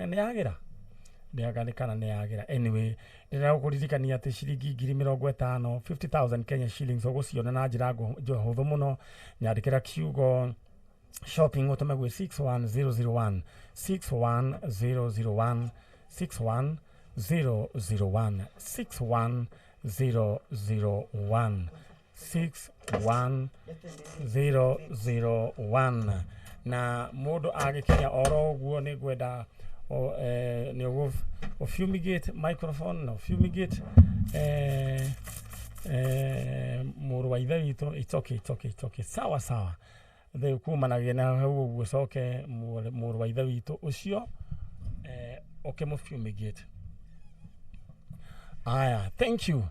ni yagira ndiaganikana ni yagira. Anyway, ndira ukuririkania ati ciringi 50,000 50,000 Kenya shillings uguciona na njira huthu muno. Nyandikira kiugo shopping utume gwe 61001 61001 61001 61001 61001. Na mundu agikinya oro uguo ni gwenda ni fumigate microphone no fumigate muru wa ithe witu. It's okay. Sawa the kumanagia na hau uguo coke muru wa ithe witu ucio mu fumigate. Aya, thank you.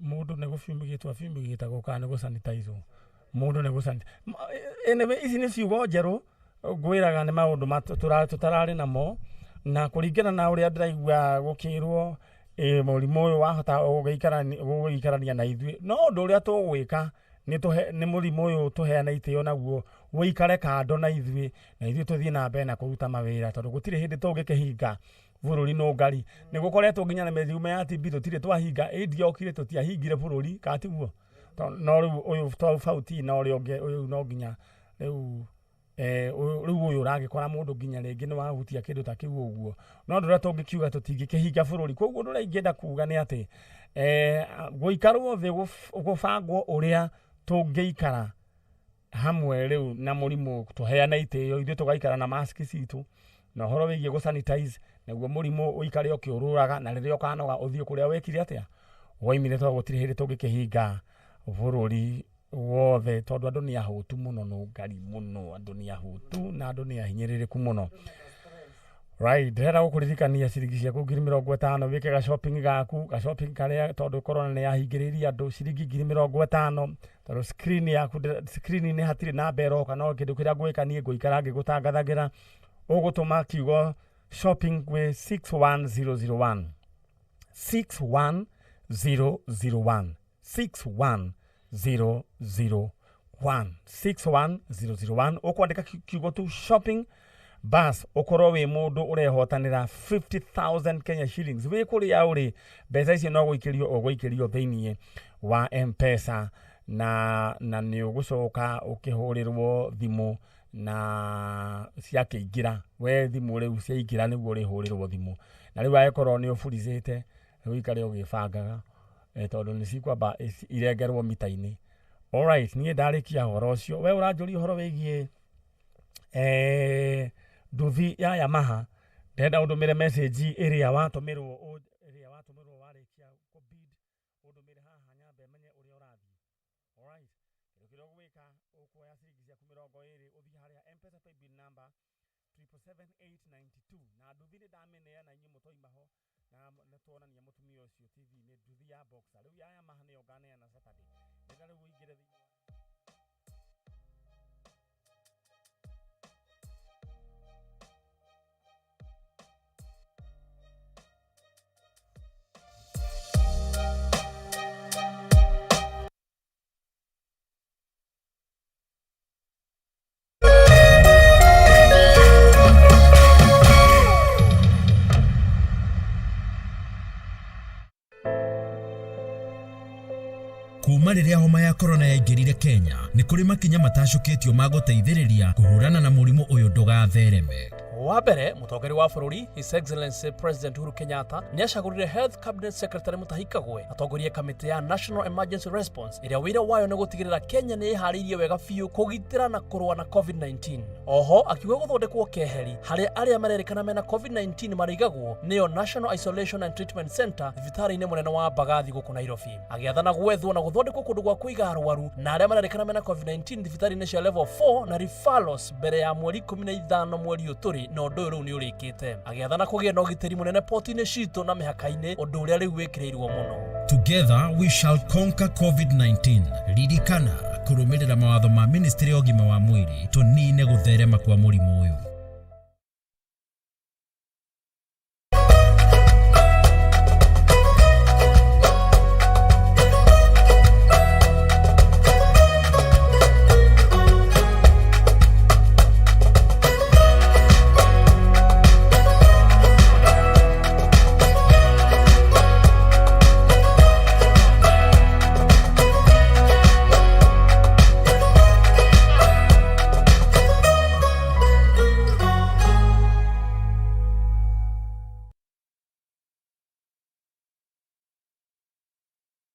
Mundu nego fumigate goka nego sanitize mundu nego sanitize. Ici ni ciugo njeru ngwiraga ni maundu tutarari namo, na kuringana na uria ndiraigua gukirwo murimu uyu wahota guikarania na ithui. No undu uria tugwika ni murimu uyu tuheana itio naguo wikare kando na ithui tuthie na mbere na kuruta mawira, tondu gutire hindi tungikihinga bururi no ngari. Ni gukoretwo nginya na methiume ya TB tutire twahinga idiokire tutiahingire bururi katiguo. No riu uyu tofauti na uri onge uyu no nginya riu uyu uragikora mundu nginya ringi ni wahutia kindu ta kiu uguo. No ndura tungikiuga tutingikihinga bururi. Koguo ndura ingenda kuga ni ati guikarwo thi gubangwo uria tungiikara hamwe riu na murimu tuheana itio ithu tugaikara na mask citu na horo wigie go sanitize naguo murimu uikare ukiururaga na riria ukanoga uthie kuria wekire atia waimire to gutire hindi tungikihinga bururi wothe tondu andu ni ahutu muno no ngari muno andu ni ahutu na andu ni ahinyiririku muno. Right, ndera gukuririkania ciringi ciaku 50,000 wike ga shopping karia tondu corona ni yahingiriria andu ciringi 50,000 tondu screen ni hatire na mbero kana kindu kiria gwikanie nguikara ngigutangathagira ugutuma kiugo shopping gwe 61001 61001 61001 ukwandika kiugo tu shopping bas ukoro wi mundu urehotanira 50,000 Kenya shillings wi kuria uri mbeca icio no guikirio thiini wa M-Pesa na nĩ ũgũcoka ũkĩhũrĩrwo thimũ na ciakĩingĩra we thimũ rĩu ciaingĩra nĩguo ũrĩhũrĩrwo thimũ na rĩu agĩkorwo nĩ ũburizĩte rĩu ikare ũgĩbangaga tondũ nĩ cikwamba irengerwo mita-inĩ. Alright, niĩ ndarĩkia ũhoro ũcio we ũranjũria ũhoro wĩgiĩ nduthi ya Yamaha. Ndenda ũndũmĩre message ĩrĩa watũmĩrwo warĩkia kũbid ũndũmĩre haha nyambe menye ũrĩa ũrathiĩ. Alright, kĩrĩa ũgwĩka ũkuoya ciringi ciaku 20 ũthiĩ harĩa M-Pesa paybill number 77892 na nduthi nĩ ndamĩneana inyuĩ mũtoima ho na tuonania mũtumia ũcio TV-inĩ nduthi ya Boxer rĩu ya Yamaha nĩyo nganeana Saturday. Nĩgetha rĩu ũingĩre Kuma rĩrĩa homa ya corona yaingĩrire Kenya nĩ kũrĩ makinya matacũkĩtio ma gũteithĩrĩria kũhũrana na mũrimũ ũyũ ndũgathereme. Wa mbere mũtongoria wa bũrũri His Excellency President Uhuru Kenyatta nĩ acagũrire Health Cabinet Secretary Mutahi Kagwe atongorie kamĩtĩ ya National Emergency Response ĩrĩa wĩra wayo nĩ gũtigĩrĩra Kenya nĩ ĩharĩirie wega biũ kũgitĩra na kũrũa na COVID-19. Oho akiuga gũthondekwo keheri harĩa arĩa marerĩkana mena COVID-19 marĩigagwo nĩyo National Isolation and Treatment Center thibitarĩ-inĩ mũnene wa Mbagathi gũkũ Nairobi. Agĩathana gwethwo na gũthondekwo kũndũ gwa kũiga arwaru na arĩa marerĩkana mena COVID-19 thibitarĩ-inĩ cia level 4 na referrals mbere ya mweri 15 mweri ũtũrĩ na ũndũ ũyũ nĩ ũrĩkĩte. Agĩathana kũgĩa na ũgitĩri mũnene poti-inĩ citũ na mĩhaka-inĩ ũndũ ũrĩa rĩu wĩkĩrĩirwo mũno. Together we shall conquer COVID-19. Ririkana kũrũmĩrĩra mawatho ma Ministry ya Ũgima wa Mwĩrĩ tũnine gũtherema kwa mũrimũ ũyũ.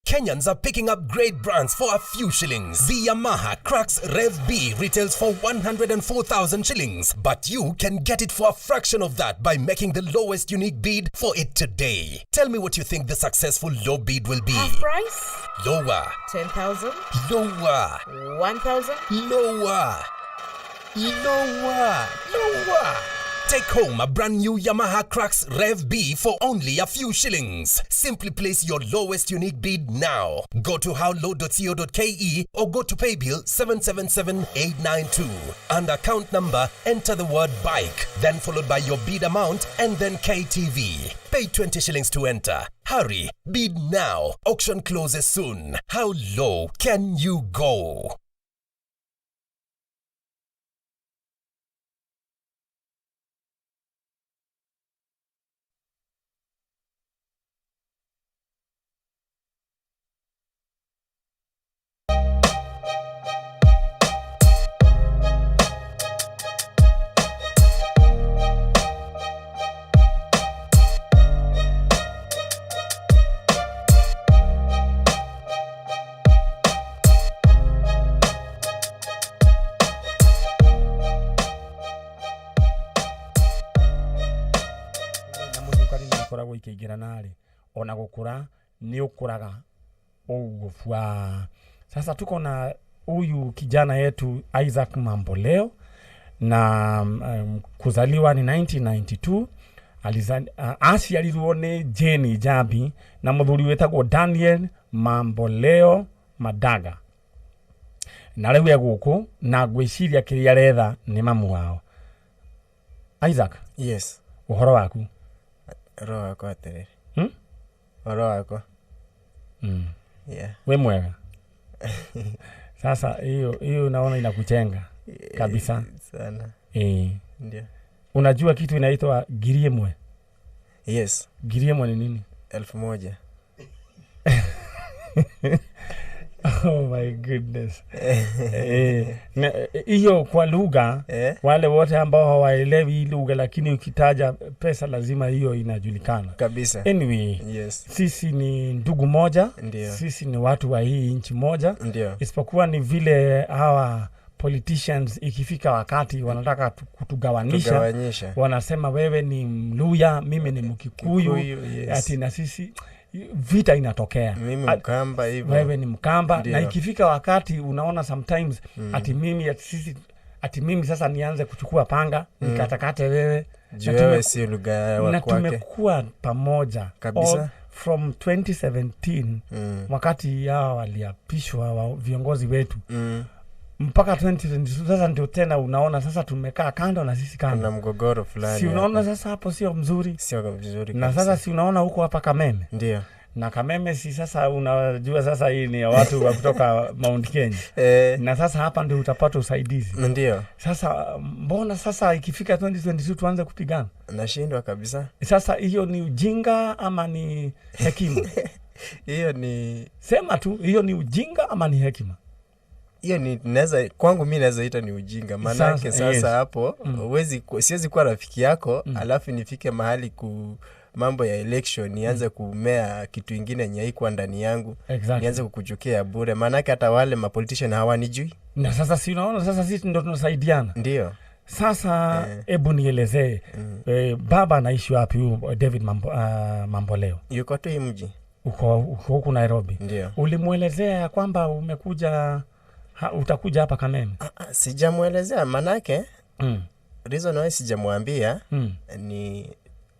Kenyans are picking up great brands for a few shillings. The Yamaha Crux Rev B retails for 104,000 shillings, but you can get it for a fraction of that by making the lowest unique bid for it today. Tell me what you think the successful low bid will be. Half price? Lower. 10,000? Lower. 1,000? Lower. Lower. Lower. Take home a brand new Yamaha Crux Rev B for only a few shillings. Simply place your lowest unique bid now. Go to howlow.co.ke or go to paybill 777892. And account number, enter the word bike, then followed by your bid amount and then KTV. Pay 20 shillings to enter. Hurry, bid now. Auction closes soon. How low can you go? koragwo ikĩingĩra narĩ ona gũkũra nĩ ũkũraga ũgũbwa. Sasa tuko na huyu kijana yetu Isaac Mamboleo na kuzaliwa ni 1992. Aciarirwo nĩ Jane Jambi na mũthuri wetagwo Daniel Mamboleo Madaga. Na rĩu egũkũ na gwĩciria kĩrĩa aretha nĩ mamu wao. Isaac. Yes. Ũhoro waku? Ũhoro wakwa atĩrĩrĩ. Ũhoro wakwa. Yeah. We mwega. Sasa hiyo naona inakuchenga kabisa. Sana. Ndio. Unajua kitu inaitwa giriemwe? Yes. Giriemwe ni nini? 1000. Oh my goodness. Hiyo kwa lugha wale wote ambao hawaelewi lugha, lakini ukitaja pesa lazima hiyo inajulikana kabisa. Anyway, sisi ni ndugu moja. Ndiyo. Sisi ni watu wa hii nchi moja. Ndiyo. Isipokuwa ni vile hawa politicians ikifika wakati wanataka kutugawanisha. Wanasema wewe ni Mluya, mimi ni Mkikuyu. Ati na sisi vita inatokea. Mimi Mkamba hivyo. Wewe ni Mkamba. Ndiyo. Na ikifika wakati unaona sometimes ati mimi sasa nianze kuchukua panga nikatakate wewe. Wewe si lugha wa kwake. Na tumekuwa pamoja kabisa from 2017 wakati hao waliapishwa viongozi wetu. Mpaka 2022 sasa ndio tena unaona sasa tumekaa kando na sisi kando. Kuna mgogoro fulani. Si unaona sasa hapo sio mzuri? Sio vizuri. Na sasa si unaona huko hapa Kameme? Ndio. Na Kameme si sasa unajua sasa hii ni watu wa kutoka Mount Kenya. Na sasa hapa ndio utapata usaidizi. Ndio. Sasa mbona sasa ikifika 2022 tuanze kupigana? Nashindwa kabisa. Sasa hiyo ni ujinga ama ni hekima? Hiyo ni sema tu, hiyo ni ujinga ama ni hekima? Hiyo ni kwangu mimi naweza ita ni ujinga. Maana yake sasa hapo siwezi kuwa rafiki yako alafu nifike mahali mambo ya election nianze kumea kitu kingine nyaikwa ndani yangu. Nianze kukuchukia bure. Maana yake hata wale mapolitician hawanijui. Na sasa si unaona sasa sisi ndio tunasaidiana. Ndio. Sasa hebu nielezee baba anaishi wapi huyu David Mamboleo? Yuko tu mji. Uko huko Nairobi. Ndio. Ulimuelezea kwamba umekuja utakuja hapa Kameme? Sijamuelezea manake reason why sijamwambia ni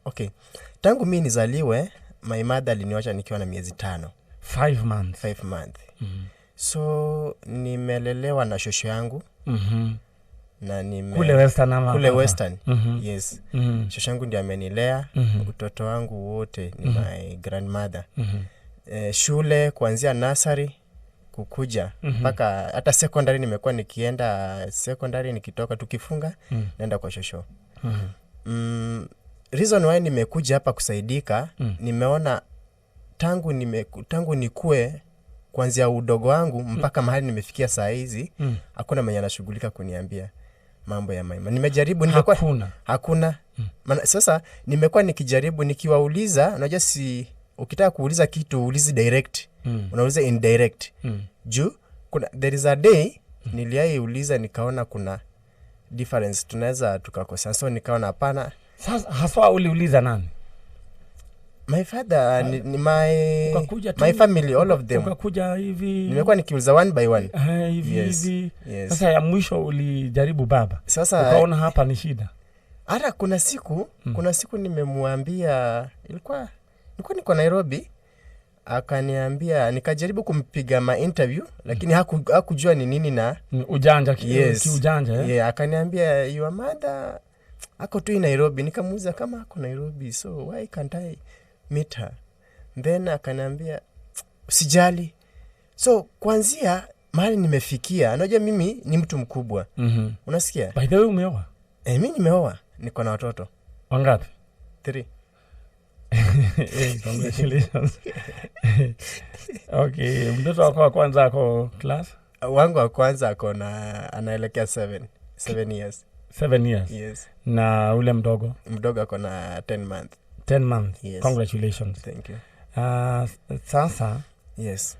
okay. Tangu mimi nizaliwe my mother aliniacha nikiwa na miezi 5. 5 months. So nimelelewa na shosho yangu. Na kule Western ama kule Western. Yes. Shosho yangu ndiye amenilea. Utoto wangu wote ni my grandmother. Shule kuanzia nursery kukuja mpaka hata secondary nimekuwa nikienda secondary, nikitoka tukifunga naenda kwa shosho. Reason why nimekuja hapa kusaidika, nimeona tangu nikue kuanzia udogo wangu mpaka mahali nimefikia saa hizi hakuna mwenye anashughulika kuniambia mambo ya maima. Nimejaribu hakuna. Sasa nimekuwa nikijaribu nikiwauliza, unajua ukitaka kuuliza kitu uulizi direct. Unauliza indirect. Juu there is a day niliuliza nikaona kuna difference, tunaweza tukakosa. So nikaona hapana. Sasa haswa uliuliza nani? My father, my family, all of them. Ukakuja hivi. Nimekuwa nikiuliza one by one. Hivi. Sasa ya mwisho ulijaribu baba. Sasa ukaona hapa ni shida. Hata kuna siku nimemwambia, ilikuwa niko Nairobi, akaniambia nikajaribu kumpiga interview lakini hakujua ni nini na ujanja kiujanja. Akaniambia your mother ako tu Nairobi. Nikamuuliza kama ako Nairobi, so why can't I meet her? Then akaniambia usijali. So kuanzia mahali nimefikia, unajua mimi ni mtu mkubwa. Unasikia? By the way umeoa? Mimi nimeoa, niko na watoto. Wangapi? 3. Congratulations. Okay, mtoto wako wa kwanza ako class? Wangu wa kwanza ako anaelekea 7 years. 7 years? Yes. Na ule mdogo? Mdogo ako na 10 months. 10 months? Yes. Congratulations. Thank you. Sasa? Yes.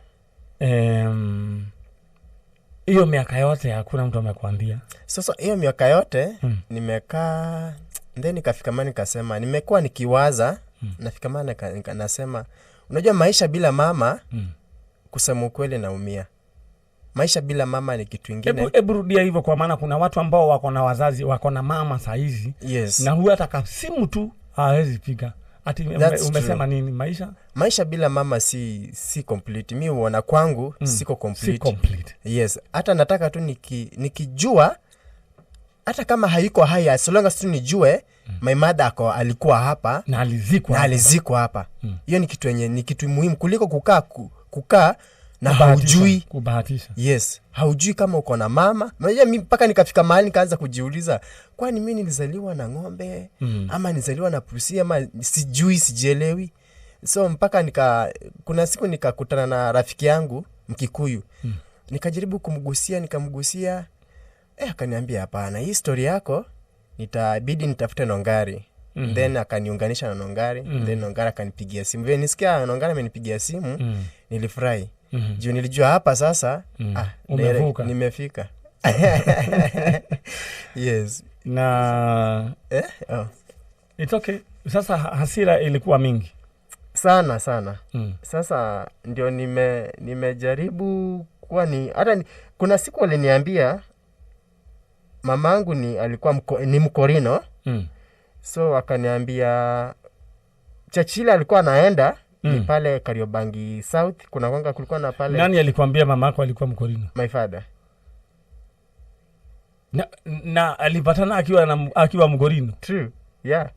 Hiyo miaka yote hakuna mtu amekwambia? Sasa hiyo miaka yote nimekaa, then nikafika mahali nikasema, nimekuwa nikiwaza, nafika mahali nasema, unajua maisha bila mama, kusema ukweli naumia. Maisha bila mama ni kitu kingine. Hebu rudia hivyo, kwa maana kuna watu ambao wako na wazazi, wako na mama saa hizi. Yes. Na huyu hata simu tu hawezi piga. Ati umesema nini? Maisha bila mama si complete. Mimi huona kwangu siko complete. Si complete. Yes. Hata nataka tu nikijua hata kama haiko hai, as long as tu nijue my mother alikuwa hapa na alizikwa hapa. Hiyo ni kitu muhimu kuliko kukaa na haujui kubahatisha. Yes, haujui kama uko na mama. Unajua mimi mpaka nikafika mahali nikaanza kujiuliza, kwani mimi nilizaliwa na ng'ombe ama nilizaliwa na pusi ama sijielewi. So mpaka kuna siku nikakutana na rafiki yangu Mkikuyu. Nikajaribu nikamgusia. Akaniambia hapana, hii story yako nitabidi nitafute Nongari. Then akaniunganisha na Nongari. Then Nongari akanipigia simu. Vile nisikia Nongari amenipigia simu, nilifurahi. Juu nilijua hapa sasa nimefika. Yes. Na it's okay. Sasa hasira ilikuwa mingi sana. Sasa ndio nimejaribu kuwa kuna siku aliniambia mamangu alikuwa ni Mkorino. So akaniambia Chachila alikuwa anaenda ni pale Kariobangi South. Kulikuwa na pale. Nani alikwambia mamako alikuwa Mkorino? My father. Na alipatana akiwa Mkorino? True. Yeah.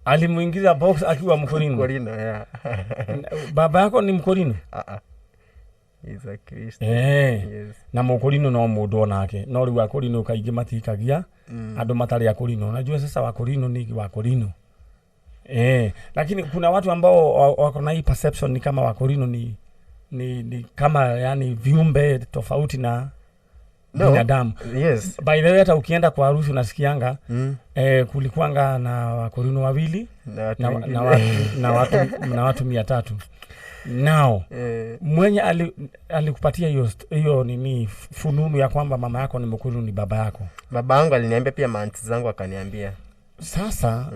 Alimuingiza box akiwa Mkorino? Mkorino, yeah. Baba yako ni Mkorino? He's a Christian. Yes. Na Mkorino no mundu onake. No riu Akorino kaingi matikagia andu matari Akorino. Unajua sasa Wakorino ni Wakorino. Lakini kuna watu ambao wako na hii perception ni kama Wakorino ni kama yani viumbe tofauti na binadamu. Yes. By the way, hata ukienda kwa harusi unasikianga kulikuanga na Wakorino wawili na watu 300. Now mwenye alikupatia hiyo nini fununu ya kwamba mama yako ni Mkorino ni baba yako? Baba yangu aliniambia, pia maanti zangu akaniambia. Sasa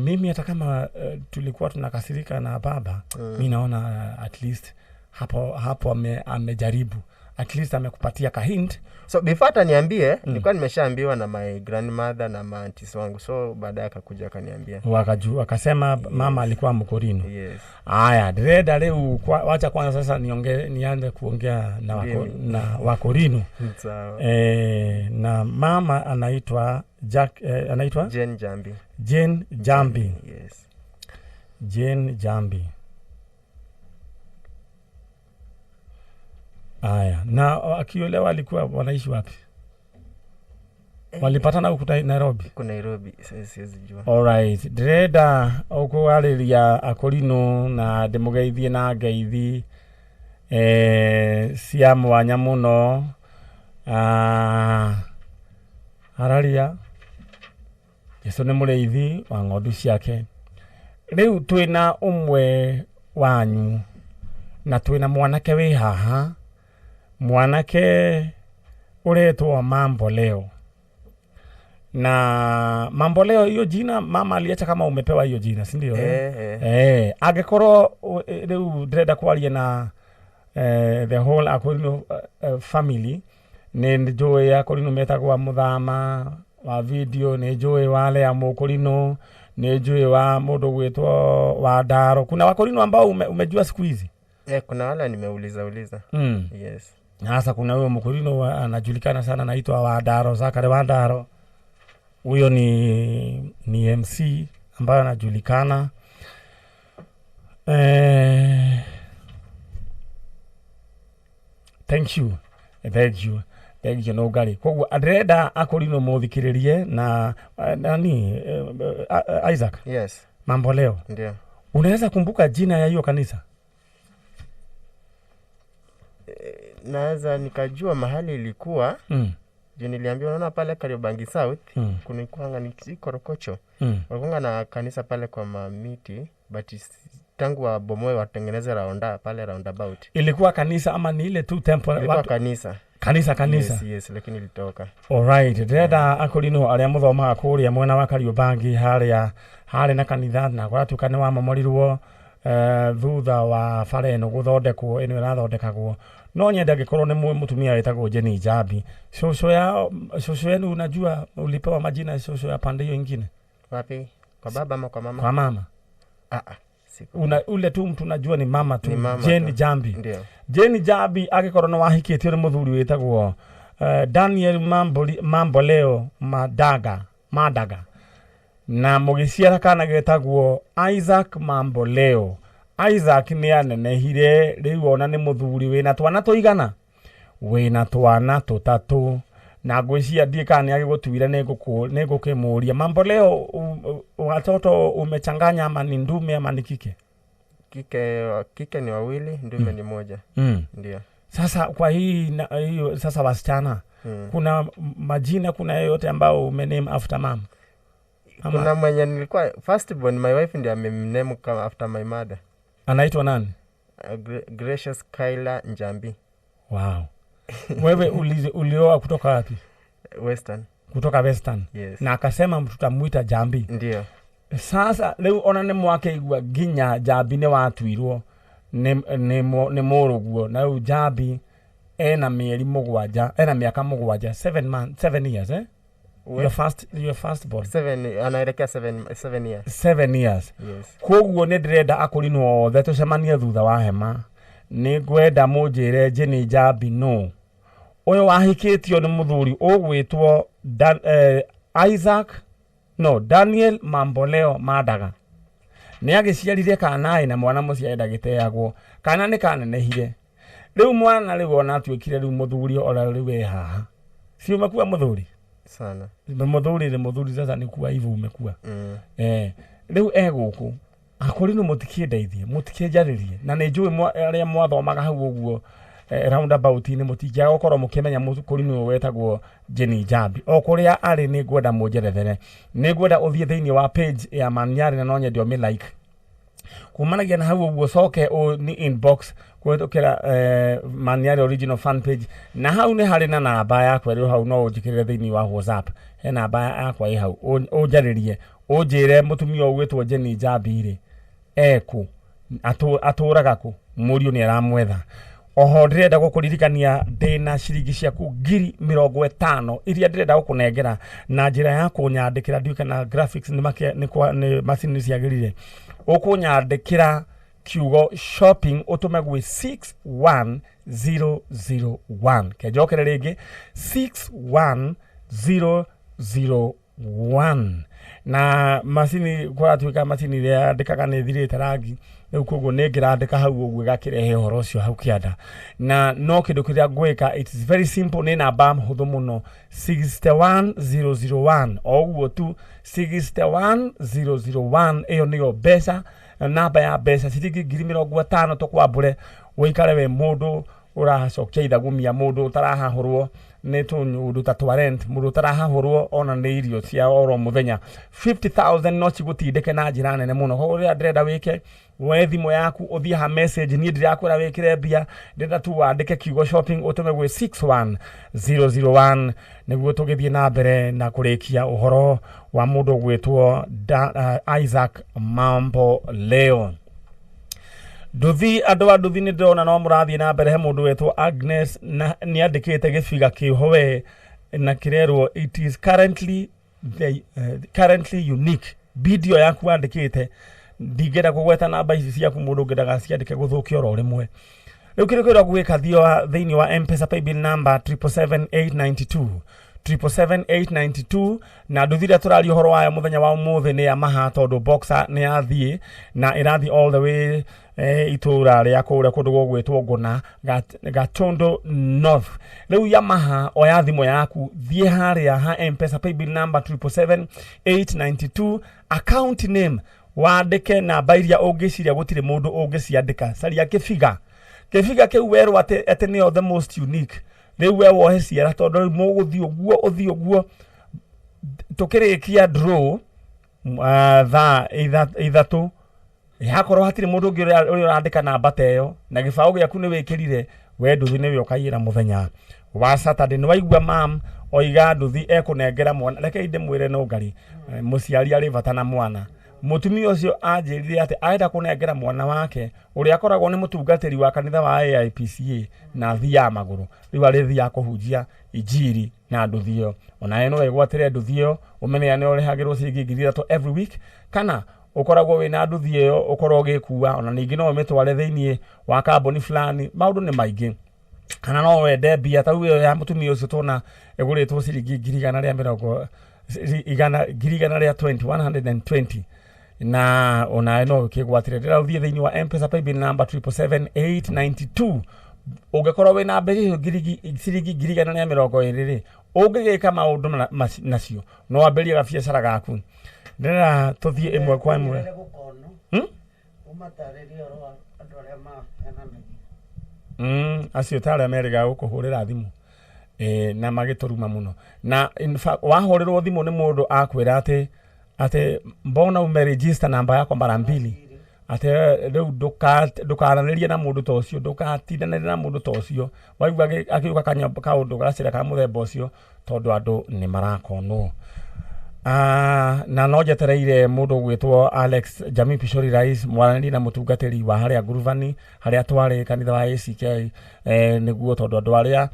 mimi hata kama tulikuwa tunakasirika na baba, mimi naona at least hapo amejaribu, at least amekupatia ka hint. So before ataniambie nilikuwa nimeshaambiwa na my grandmother na aunties wangu. So baadaye akakuja akaniambia. Akasema mama alikuwa Mkorino. Yes. Haya, Dreda leo wacha kwanza sasa nianze kuongea na Wakorino. Sawa. Na mama anaitwa Jane Jambi. Jane Jambi. Yes. Jane Jambi. Aya, na akiolewa alikuwa wanaishi wapi? Walipatana huko Nairobi? Huko Nairobi, siwezi jua. Alright, Dreda uko aliria Akorino na demugeithie na ngeithi cia mwanya muno. Hararia Yesu ni mureithi wa ng'ondu ciake. Riu twina umwe wanyu na twina mwanake wi haha. Mwanake uretwa Mamboleo. Na Mamboleo hiyo jina mama aliacha kama umepewa hiyo jina, si ndio? Agekoro riu Dreda kwaria na the whole Akorino family ni njui Akorino metagwa Muthama wa video, ni njui wale ya Mukorino, ni njui wa mundu gwitwa wa Ndaro. Kuna Wakorino ambao umejua siku hizi? Kuna wala nimeuliza. Yes. Sasa kuna huyo Mkorino anajulikana sana anaitwa wa Ndaro, Zakare wa Ndaro. Huyo ni MC ambaye anajulikana. Thank you no gari. Kwa Adreda Akorino muthikiririe na nani Isaac? Yes. Mamboleo. Ndio. Unaweza kumbuka jina ya hiyo kanisa? Naweza nikajua mahali ilikuwa. Juu niliambiwa naona pale Kariobangi South kuna kuanga ni Korokocho. Walikuwa na kanisa pale kwa mamiti, but tangu wa bomoe watengeneze roundabout. Ilikuwa kanisa ama ni ile tu temple? Ilikuwa kanisa. Yes, lakini ilitoka. Alright, Dreda Akorino aria muthomaga kuria mwena wa Kariobangi hari na kanitha na gwatukane wa mamorirwo thutha wa fareno guthondekwo ino irathondekagwo. No nyenda gikorwo ni mutumia wetagwo Jane Jambi. Shosho yenu unajua ulipewa majina shosho ya pande hiyo nyingine? Wapi? Kwa baba ama kwa mama? Kwa mama. Ule tu mtu unajua ni mama tu, Jane Jambi. Ndio. Jane Jambi agikorwo no wahikitio ni muthuri wetagwo Daniel Mamboleo Madaga. Na mugiciara kana getagwo Isaac Mamboleo. Isaac ni anenehire riu ona ni muthuri wina twana tuigana, wina twana tutatu, na ngwiciria ndika ni agigutuira ne gukimuria Mamboleo watoto umechanganya ama ni ndume ama ni kike? Kike ni wawili, ndume ni moja. Ndio. Sasa kwa hiyo sasa wasichana kuna majina, kuna yote ambao umename after mom? Kuna mwenye nilikuwa first born, my wife ndiye amename kama after my mother. Anaitwa nani? Gracious Kyla Njambi. Wow. Wewe ulioa kutoka wapi? Western. Kutoka Western. Yes. Na akasema tutamuita Jambi. Ndio. Sasa leo onane mwake igwa ginya Jambi ne watuirwo ne moruguo na u Jambi ena mieri mugwanja, ena miaka mugwanja, 7 years your first born. 7 anaelekea 7 years. 7 years. Yes. Koguo ne ndirenda akurinwo othe tucemanie thutha wa hema. Ni gwenda munjire Jenny Jambi no. Oyo wahikitio ni muthuri ugwitwo Daniel Mamboleo Madaga. Ni agiciarire kana na mwana muciari ndagiteagwo. Kana ni kanenehire. Riu mwana riu ona atuikire riu muthuri ora riu we haha. Si umekuwa muthuri? Sana. Muthuri sasa ni kuwa hivyo umekuwa. Riu eguku. Akori no mutikindeithie, mutikinjaririe. Na ni njui aria mwathomaga hau uguo roundabout ni mutijia gukoro mukimenya mukuri ni wetagwo Jenny Jambi. Okuria ari ni gwenda munjerethere. Ni gwenda uthie thiini wa page ya Maniari na no nyendio mi like. Kumanagia na hau uguo soke ni inbox kwetukira Maniari original fan page. Na hau ni hari na namba yakwa riu hau no ujikirire thiini wa WhatsApp. He namba yakwa i hau. Unjaririe. Unjire mutumia ugwitwo Jenny Jambi ri. Eku aturaga ku murio ni aramwetha. Oho ndirenda gukuririkania ndina ciringi ciaku 50,000 iria ndirenda gukunengera na njira ya kunyandikira nduika na graphics ni macini ciagirire. Ukunyandikira kiugo shopping utume gwi 61001 kejokere ringi 61001 na macini kwa tuika macini iria ndikaga ni thirite rangi riu koguo ningirandika hau uguo gakirehe horo cio hau kianda na no kindu kiria ngwika. It is very simple. Ni namba huthu muno 61001 oguo tu 61001 iyo niyo besa namba ya besa ciringi 50,000 tukwambure wikare we mundu uracokia ithagumia mundu utarahahurwo ni tunyu ta rent mundu utarahahurwo ona ni irio cia oro muthenya 50,000 no cigutindike na njira nene muno. Koguo ria ndirenda wike we thimu yaku uthie ha message ni ndirakwira wikire mbia ndirenda tu wandike kiugo shopping utume gwi 61001 niguo tugithie na mbere na kurikia uhoro wa mundu gwitwo Isaac Mambo Leo. Nduthi andu a nduthi ni ndona no murathie na mbere he mundu wetwo Agnes na ni andikite gibiga kihowe na kirerwo it is currently unique. Video yaku andikite ndigera kugweta namba ici ciaku mundu ngedaga ciandike guthukia oro rimwe. Riu kirikira gwika thio thiini wa M-Pesa paybill number 77892 77892 na nduthira turari horo wayo muthenya wa umuthi ni ya maha tondu boxer ni yathie na irathi all the way itura ria kuria kundu gugwitwo Nguna Gatondo North. Riu Yamaha oya thimo yaku thie haria ha M-Pesa paybill number 77892 account name wandike na bairia ungiciria gutire mundu ungiciandika caria kifiga kiu werwo ate ni the most unique. Riu we wohe ciara tondu muguthi uguo tukirikia draw tha ithatu hakorwo hatire mundu ungi uri urandika namba teyo na gibao giaku ni wikirire we nduthi ni ukayira muthenya wa Saturday. Ni waigua mam oiga nduthi ekunengera mwana reke inde mwire no ngari muciari ari vatana mwana mutumia ucio anjirire ati aenda kunengera mwana wake uri akoragwo ni mutungatiri wa kanitha wa AIPCA na thia maguru. Riu ari thia kuhunjia injiri na nduthio ona eno egwatire nduthio umenye ne uri hagirwo ciringi 3,000 every week kana ukoragwo wina nduthio ukorwo gikuwa ona ningi no mitware thiini wa kamboni fulani. Maundu ni maingi kana no wende bia ta uyo ya mutumia ucio tona eguritwo ciringi 120 na ona no kigwatire ndira uthie thiini wa M-Pesa paybill number 77892 ugekorwo wina mbere ciringi 120 ungigika maundu nacio no amberie gabiacara gaku ndira tuthie imwe kwa imwe umatarĩria ro andũ arĩa mahenanagia acio ta arĩa merĩga gũkũhũrĩra thimũ na magĩtũruma mũno na wahũrĩrwo thimũ nĩ mũndũ akwĩra atĩ mbona umeregister namba yakwa mara mbili ate rĩu ndũkaranĩrie na mũndũ ta ũcio ndũkatindanĩria na mũndũ ta ũcio waigua akiuga kaũndũ gacĩra ka mũthemba ũcio tondũ andũ nĩ marakonwo na no njetereire mũndũ gwĩtwo Alex Jamii Pishori Rais mwaranĩri na mũtungatĩri wa harĩa nguruvani harĩa twarĩ kanitha wa ACK nĩguo tondũ andũ arĩa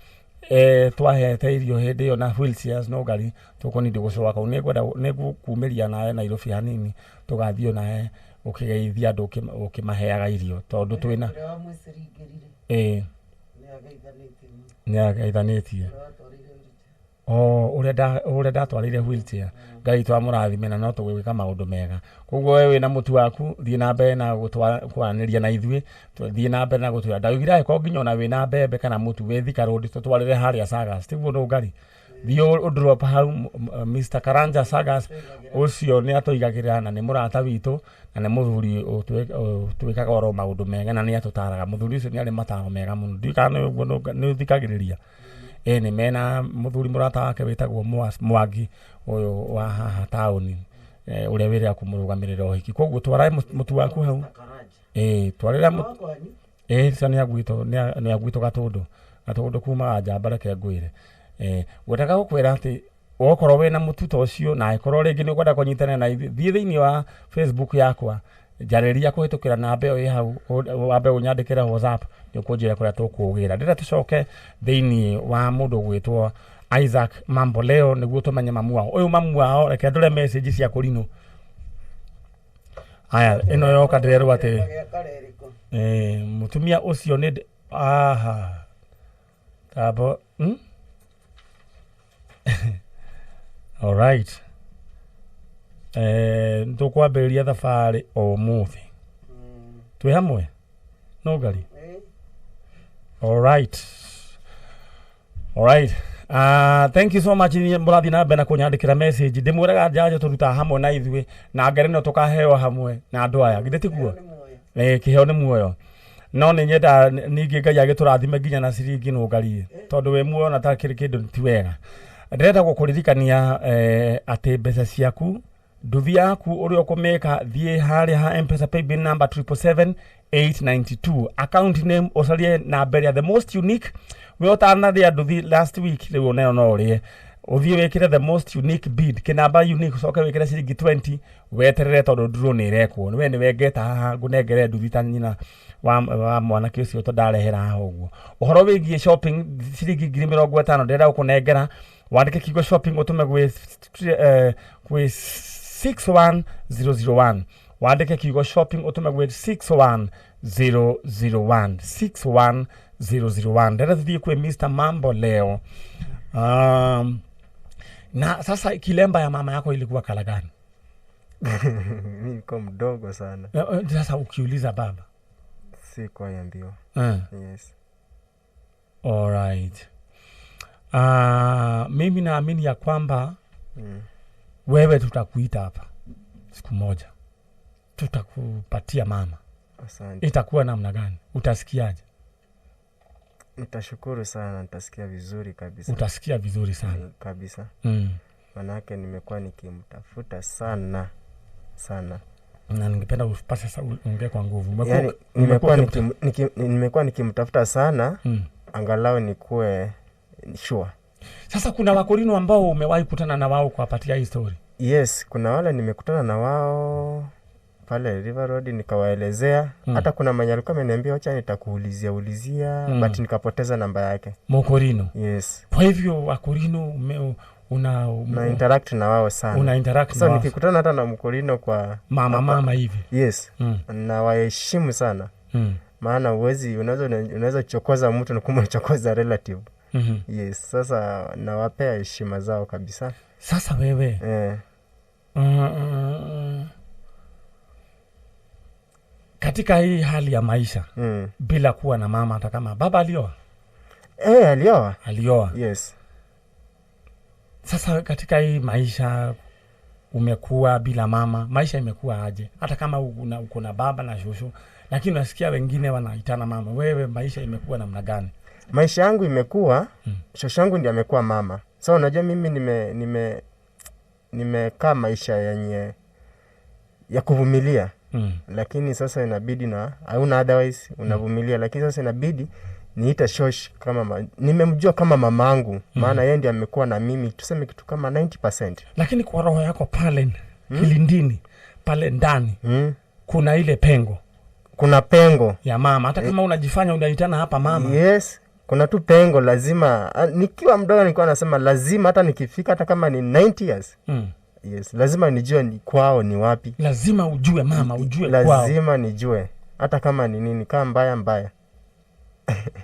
twahete irio hĩndĩ ĩyo na wheelchairs no ngari tũkũnindi gũcoka kũu nĩgũkumĩria nawe Nairobi hanini tũgathiĩ nawe ũkĩgeithia andũ ũkĩmaheaga irio tondũ twĩna nĩageithanĩtie ũrĩa ndatwarĩire wheelchair Ngai twamũrathime na no tũgwĩka maũndũ mega koguo wewe wĩna mũtu waku thiĩ na mbere na gũtwaranĩria na ithuĩ thiĩ na mbere na gũtwĩra ndaugire ko nginya ona wĩna mbembe kana mũtu wĩthika road tũtwarĩre harĩa Sagas tiguo no Ngai thiĩ ũdrop hau Mr Karanja Sagas ũcio nĩ atũigagĩrĩra na nĩ mũrata witũ na nĩ mũthuri twĩkaga oro maũndũ mega na nĩ atũtaraga mũthuri ũcio nĩ arĩ mataro mega mũno ndikana nĩ ũthikagĩrĩria nĩ mena mũthuri mũrata wake wĩtagwo Mwangi ũyũ wa haha taũni ũrĩa wĩrĩa kũmũrũgamĩrĩra ũhiki koguo twarae mũtu waku hau twarĩra mũtu cia nĩ agwĩtwo gatũndũ kuma njamba reke ngwĩre gwetaga gũkwĩra atĩ wokorwo wĩna mũtu ta ũcio na ĩkorwo rĩngĩ nĩ ũkwenda kũnyitana na thiĩ thĩinĩ wa Facebook yakwa njarĩria kũhĩtũkĩra namba ĩyo ĩ hau wambe ũnyandĩkĩre WhatsApp nĩ ũkũnjĩra kũrĩa tũkũgĩra ndĩrenda tũcoke thĩinĩ wa mũndũ gwĩtwo Isaac Mambo leo nĩguo tũmenye mamu wao ũyũ mamu wao reke ndore message cia kũrinũ aya ĩno yoka ndĩrerwo atĩ mũtumia ũcio nĩ tabo all right nĩtũkwambĩrĩria thabarĩ ũmũthĩ twĩ hamwe no Ngai all right thank you so much mũrathi na mbere na kũnyandĩkĩra message ndĩmwĩraga njanjo tũruta hamwe na ithuĩ na ngerenwa tũkaheo hamwe na andũ aya githĩ tiguo kĩheo nĩ muoyo no nĩ nyenda ningĩ Ngai agĩtũrathime nginya na ciringi no Ngai tondũ we muoyo na takĩrĩ kĩndũ ti wega ndĩrenda gũkũririkania atĩ mbeca ciaku nduthi yaku ũrĩa ũkũmĩka thiĩ harĩa ha M-Pesa paybill number 77892 account name ũcarie namba ya the most unique we ũtanarĩa nduthi last week rĩu onayo no ũrĩe ũthiĩ wĩkĩre the most unique bid kĩnamba unique ũcoke wĩkĩre ciringi 20 weterere tondũ nduro nĩ ĩrekwo we nĩ wengeta haha ngũnengere nduthi ta nyina wa mwanake ũcio tũndarehera haha ũguo ũhoro wĩgiĩ shopping ciringi 50,000 ndĩrenda gũkũnengera wandĩke kiugo shopping ũtũme gwĩ 61001 wandĩke kiugo shopping ũtũme gwĩ 61001 ndĩrenda tuthiĩ kwĩ Mr Mambo leo na sasa kilemba ya mama yako ilikuwa kala gani? Niko mdogo sana. Sasa ukiuliza baba sikuwa yambiwa. Yes. All right. Mimi naamini ya kwamba wewe tutakuita hapa siku moja tutakupatia mama. Asante. Itakuwa namna gani? Utasikiaje? Nitashukuru sana, nitasikia vizuri kabisa. Utasikia vizuri sana kabisa. Manake nimekuwa nikimtafuta sana na ningependa upase sasa ongea kwa nguvu. Yani, nimekuwa nikimtafuta sana angalau nikuwe sure. Sasa kuna wakorino ambao umewahi kutana na wao kuwapatia hii story? Yes, kuna wale nimekutana na wao pale River Road nikawaelezea. Hata kuna mwenye alikuwa ameniambia acha nitakuulizia but nikapoteza namba yake. Mokorino? Yes. Kwa hivyo wakorino una interact na wao sana. Una interact na wao. So nikikutana hata na mkorino kwa mama hivi. Yes. Na waheshimu sana. Maana unaweza chokoza mtu na kumchokoza relative. Yes, sasa nawapea heshima zao kabisa. Sasa wewe katika hii hali ya maisha bila kuwa na mama, hata kama baba alioa? Alioa. Yes. Sasa katika hii maisha umekuwa bila mama, maisha imekuwa aje? Hata kama uko na baba na shosho, lakini unasikia wengine wanaitana mama. Wewe maisha imekuwa namna gani? Maisha yangu imekuwa shosho yangu ndiye amekuwa mama. So unajua mimi nimekaa maisha yenye ya kuvumilia. Lakini sasa inabidi na hauna otherwise unavumilia, lakini sasa inabidi niita shosh kama nimemjua kama mamangu, maana yeye ndiye amekuwa na mimi tuseme kitu kama 90%. Lakini kwa roho yako pale kilindini pale ndani kuna ile pengo. Kuna pengo ya mama, hata kama unajifanya unaitana hapa mama. Yes, kuna tu pengo lazima. Nikiwa mdogo nilikuwa nasema lazima hata nikifika hata kama ni 90 years. Yes, lazima nijue ni kwao ni wapi. Lazima ujue mama, ujue lazima kwao. Lazima nijue hata kama ni nini, kama mbaya.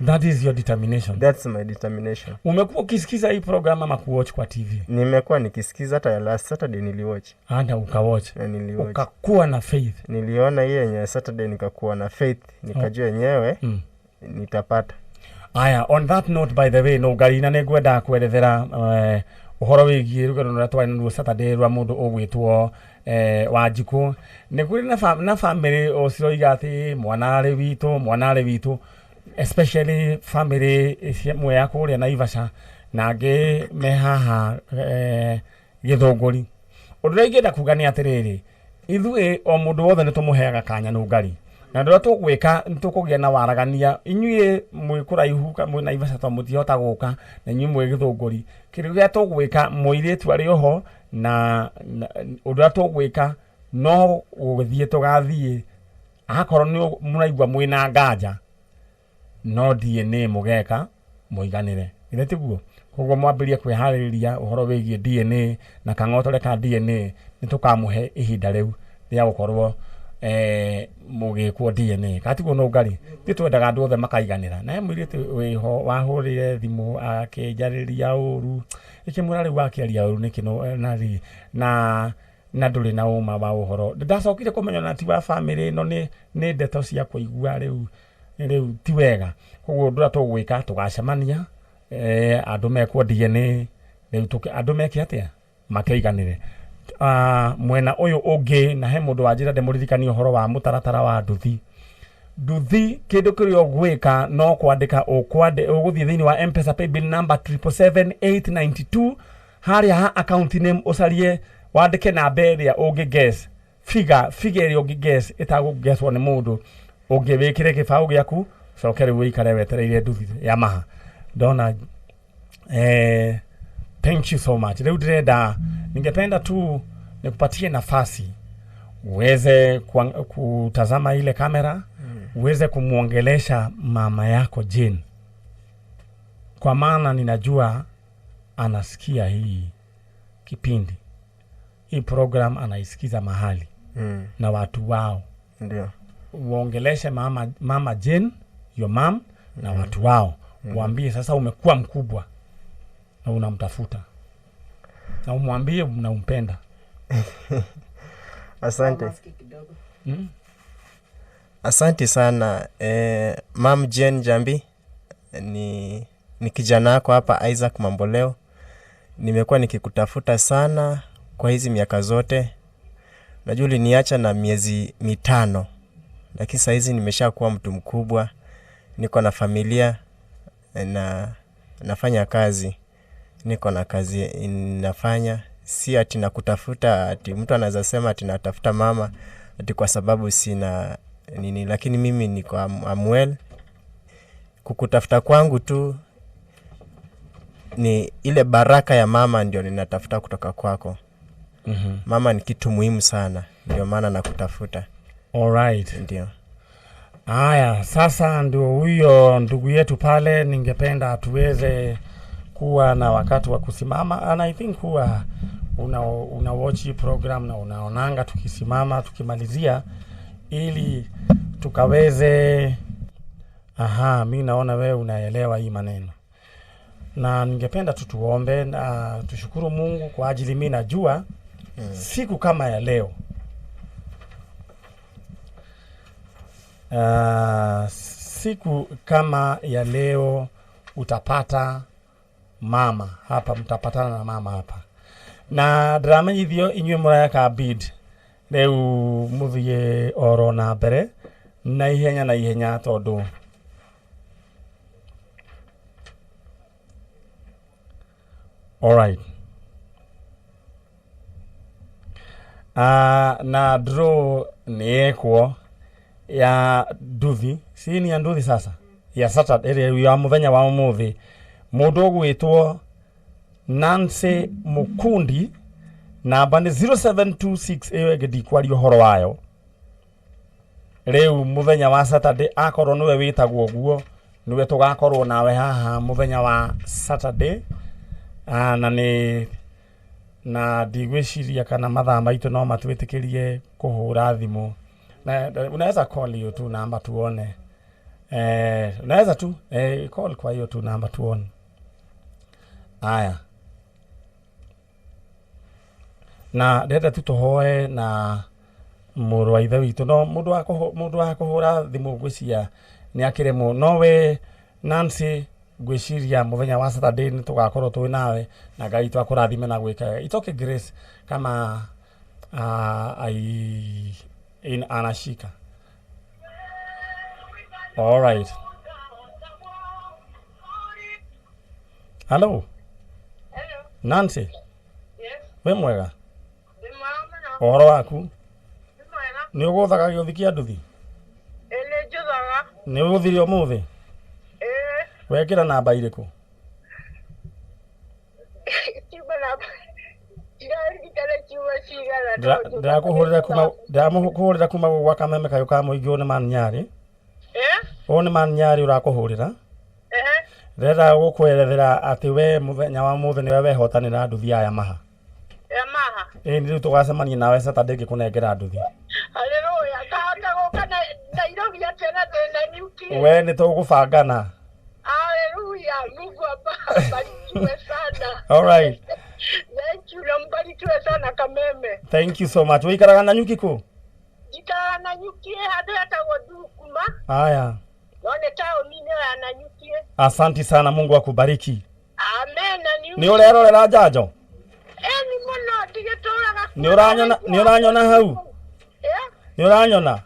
That is your determination. That's my determination. Umekuwa ukisikiza hii program ama kuwatch kwa TV? Nimekuwa nikisikiza, hata ya last Saturday niliwatch. Hata ukawatch. Niliwatch. Ukakuwa na faith. Niliona hiyo yenye Saturday nikakuwa na faith, nikajua yenyewe nitapata. Aya, on that note by the way, no gari na negwenda kwerethera uhoro wigie rugano rwa twa Saturday rwa mundu ogwitwo Wanjiku. Ni kuri na family ociroiga ati mwanare witu especially family mwe ya kuria Naivasha nange mehaha Githunguri. Undu ingenda kuga ni atiriri, ithuĩ o mundu wothe ni tumuheaga kanya no ngari, na ndio tugwika nitukugia na waragania. Inyuĩ mwe kuraihu kamwe Naivasha to mutihota guka, na inyuĩ mwe Githunguri, kĩrĩa gĩa tugwika mũirĩtu arĩ oho na undu tugwika no gũthiĩ tugathiĩ akorwo ni mũraigua mwĩna nganja no DNA mugeka muiganire ile tiguo. Koguo mwambirie kwihaririria uhoro wigie DNA na kang'otore ka DNA nitukamuhe ihinda riu ria gukorwo mugikwo DNA katiguo no ngari twitwendaga andu othe makaiganira. Na mwirite wiho wahurire thimu akinjariria uru ikimura riu akiaria uru nikino na nduri na uma wa uhoro ndacokire kumenya na ti wa family no ni ndeto cia kuigua riu ti wega. Koguo ndura tugwika tugacemania andu mekwo DNA riu andu meke atia makeiganire mwena uyu ungi. Na he mundu wanjira ndemuririkania uhoro wa mutaratara wa nduthi kindu kirio gwika no kwandika uguthie thiini wa M-Pesa paybill number 777892 haria ha account name ucarie wandike namba iria ungi guess figure iria ungi guess itaguguesswo ni mundu ungi wikire kibao giaku cokere wikare wetereire nduthi ya maha dona. Thank you so much. Leo direda ningependa tu nikupatie nafasi uweze kutazama ile kamera, uweze kumuongelesha mama yako Jane, kwa maana ninajua anasikia hii kipindi, hii program anaisikiza mahali na watu wao. Ndio uongeleshe mama Jane, your mom na watu wao. Waambie sasa umekuwa mkubwa na unamtafuta, na umwambie unampenda. Asante. Asante sana. Mam Jane Jambi ni kijana wako hapa Isaac Mamboleo. Nimekuwa nikikutafuta sana kwa hizi miaka zote. Najua uliniacha na miezi 5, lakini sasa hizi nimeshakuwa mtu mkubwa, niko na familia na nafanya kazi. Niko na kazi ninafanya, si ati nakutafuta ati mtu anaweza sema ati natafuta mama ati kwa sababu sina nini, lakini mimi niko amwell. Kukutafuta kwangu tu ni ile baraka ya mama ndio ninatafuta kutoka kwako. Mama ni kitu muhimu sana, ndio maana nakutafuta. All right. Ndio. Haya, sasa ndio huyo ndugu yetu pale, ningependa tuweze kuwa na wakati wa kusimama. And I think kuwa una watch program na unaonanga tukisimama tukimalizia ili tukaweze mimi naona wewe unaelewa hii maneno. Na ningependa tuombe na tushukuru Mungu kwa ajili mimi najua siku kama ya leo siku kama ya leo utapata mama hapa, mtapatana na mama hapa. na ndiramenyithio inyuĩ mũreka bid rĩu mũthiĩ oro na mbere na ihenya tondũ alright na draw nĩekwo ya nduthi si ni ya nduthi sasa ya Saturday ya mũthenya wa ũmũthĩ mũndũ ũgwĩtwo Nancy Mukundi namba nĩ 0726 ĩyo ĩngĩ kwaria ũhoro wayo rĩu mũthenya wa Saturday akorwo nĩwe wĩtagwo guo nĩwe tũgakorwo nawe haha mũthenya wa Saturday na nĩ na ndigwĩciria kana mathaa maitũ no matwĩtĩkĩrie kũhũra thimũ na unaweza call hiyo tu namba tuone unaweza tu call kwa hiyo tu namba tuone haya na ndenda tu tuhoe na mũrũ wa ithe witũ no mũndũ wa kũhũra thimũ ngwĩcia nĩ akĩremwo nowe Nancy ngwĩciria mũthenya wa Saturday nĩ tũgakorwo twĩ nawe na Ngai twakũrathime na gwĩka itoke Grace kama anashika all right hello Nancy Yes. we mwega Mwana. ũhoro waku Mwana. nĩ ũgũthaga gĩũthi kĩa nduthi Ele njuthaga. nĩ ũgũthire ũmũthĩ wekĩra namba irĩkũ Kiba namba. Ndĩrarigitana kiugo cigana. ndĩramũhũrĩra kuma gwa Kameme kayũ ka mũingĩ nĩ Maninyarĩ ũũ nĩ Maninyarĩ ũrakũhũrĩra ndĩrenda gũkwerethera atĩ we mũthenya wa mũthĩ nĩwe wehotanĩra nduthi ya Yamaha nĩ rĩu tũgacemania nawe Saturday ngĩkũnengera nduthi Haleluya. Kahota gũka Nairobi atena ndĩna nyuki. we nĩ tũgũbangana Haleluya. Mungu abarikiwe sana. all right Thank you. Mbarikiwe sana Kameme. thank you so much wĩikaraga na nyuki kũ Njikaraga na nyuki handũ hetagwo Ndukuma. haya No nĩ taũni-inĩ ya Nanyuki. asanti sana Mungu akubariki Amen. nĩ ũrerorera njanjo Eni mũno ndigĩtũraga. nĩ ũranyona hau nĩ ũranyona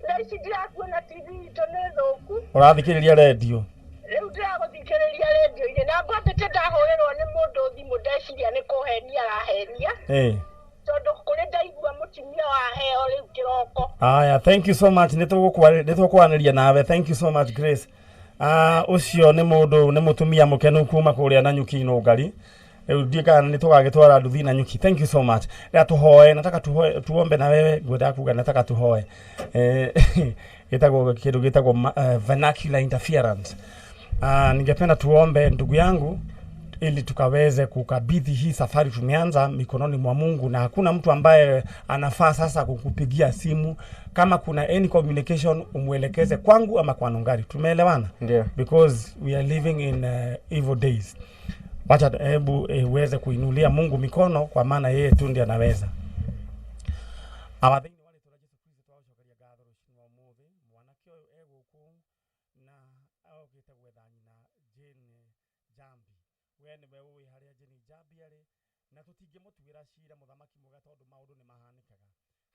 Na ici ndirakuona TV itũ nĩ thũku. ũrathikĩrĩria redio Rĩu ndĩragũthikĩrĩria redio-inĩ na ngwambĩte ndahũrĩrwo nĩ mũndũ thimũ ndeciria nĩ kũhenia arahenia tondũ kũrĩ ndaigua mũtumia waheo rĩu kĩroko. Aya, thank you so much nĩ tũgũkwaranĩria nawe thank you so much Grace ũcio nĩ mũndũ nĩ mũtumia mũkenu kuma kũrĩa Nanyuki Nũngari rĩu ndiĩkana nĩ tũgagĩtwara nduthi Nanyuki thank you so much rĩa tũhoe nataka tuombe na wewe ngwenda kuga nataka tuhoe gĩtagwo kĩndũ gĩtagwo vernacular interference ningependa tuombe ndugu yangu ili tukaweze kukabidhi hii safari tumeanza mikononi mwa Mungu na hakuna mtu ambaye anafaa sasa kukupigia simu kama kuna any communication umwelekeze kwangu ama kwa Nungari tumeelewana because we are living in evil days wacha hebu uweze kuinulia Mungu mikono kwa maana yeye tu ndiye anaweza abathini wale turaje tukize twashokeria gatho rushino umuthi mwanake uyu eguku na augite gwethani na Jane Jambi we niwe uwi haria Jane Jambi ari na tutingĩmũtuĩra cira mũthamaki mwega tondũ maũndũ nĩ mahanĩkaga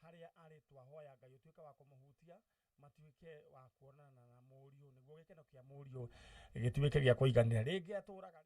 haria arĩ twahoya Ngai ũtuĩke wa kũmũhutia matuĩke wa kuonana na mũriũ nĩguo gĩkeno kĩa mũriũ gĩtuĩke gĩa kũiganĩra rĩngĩ atũraga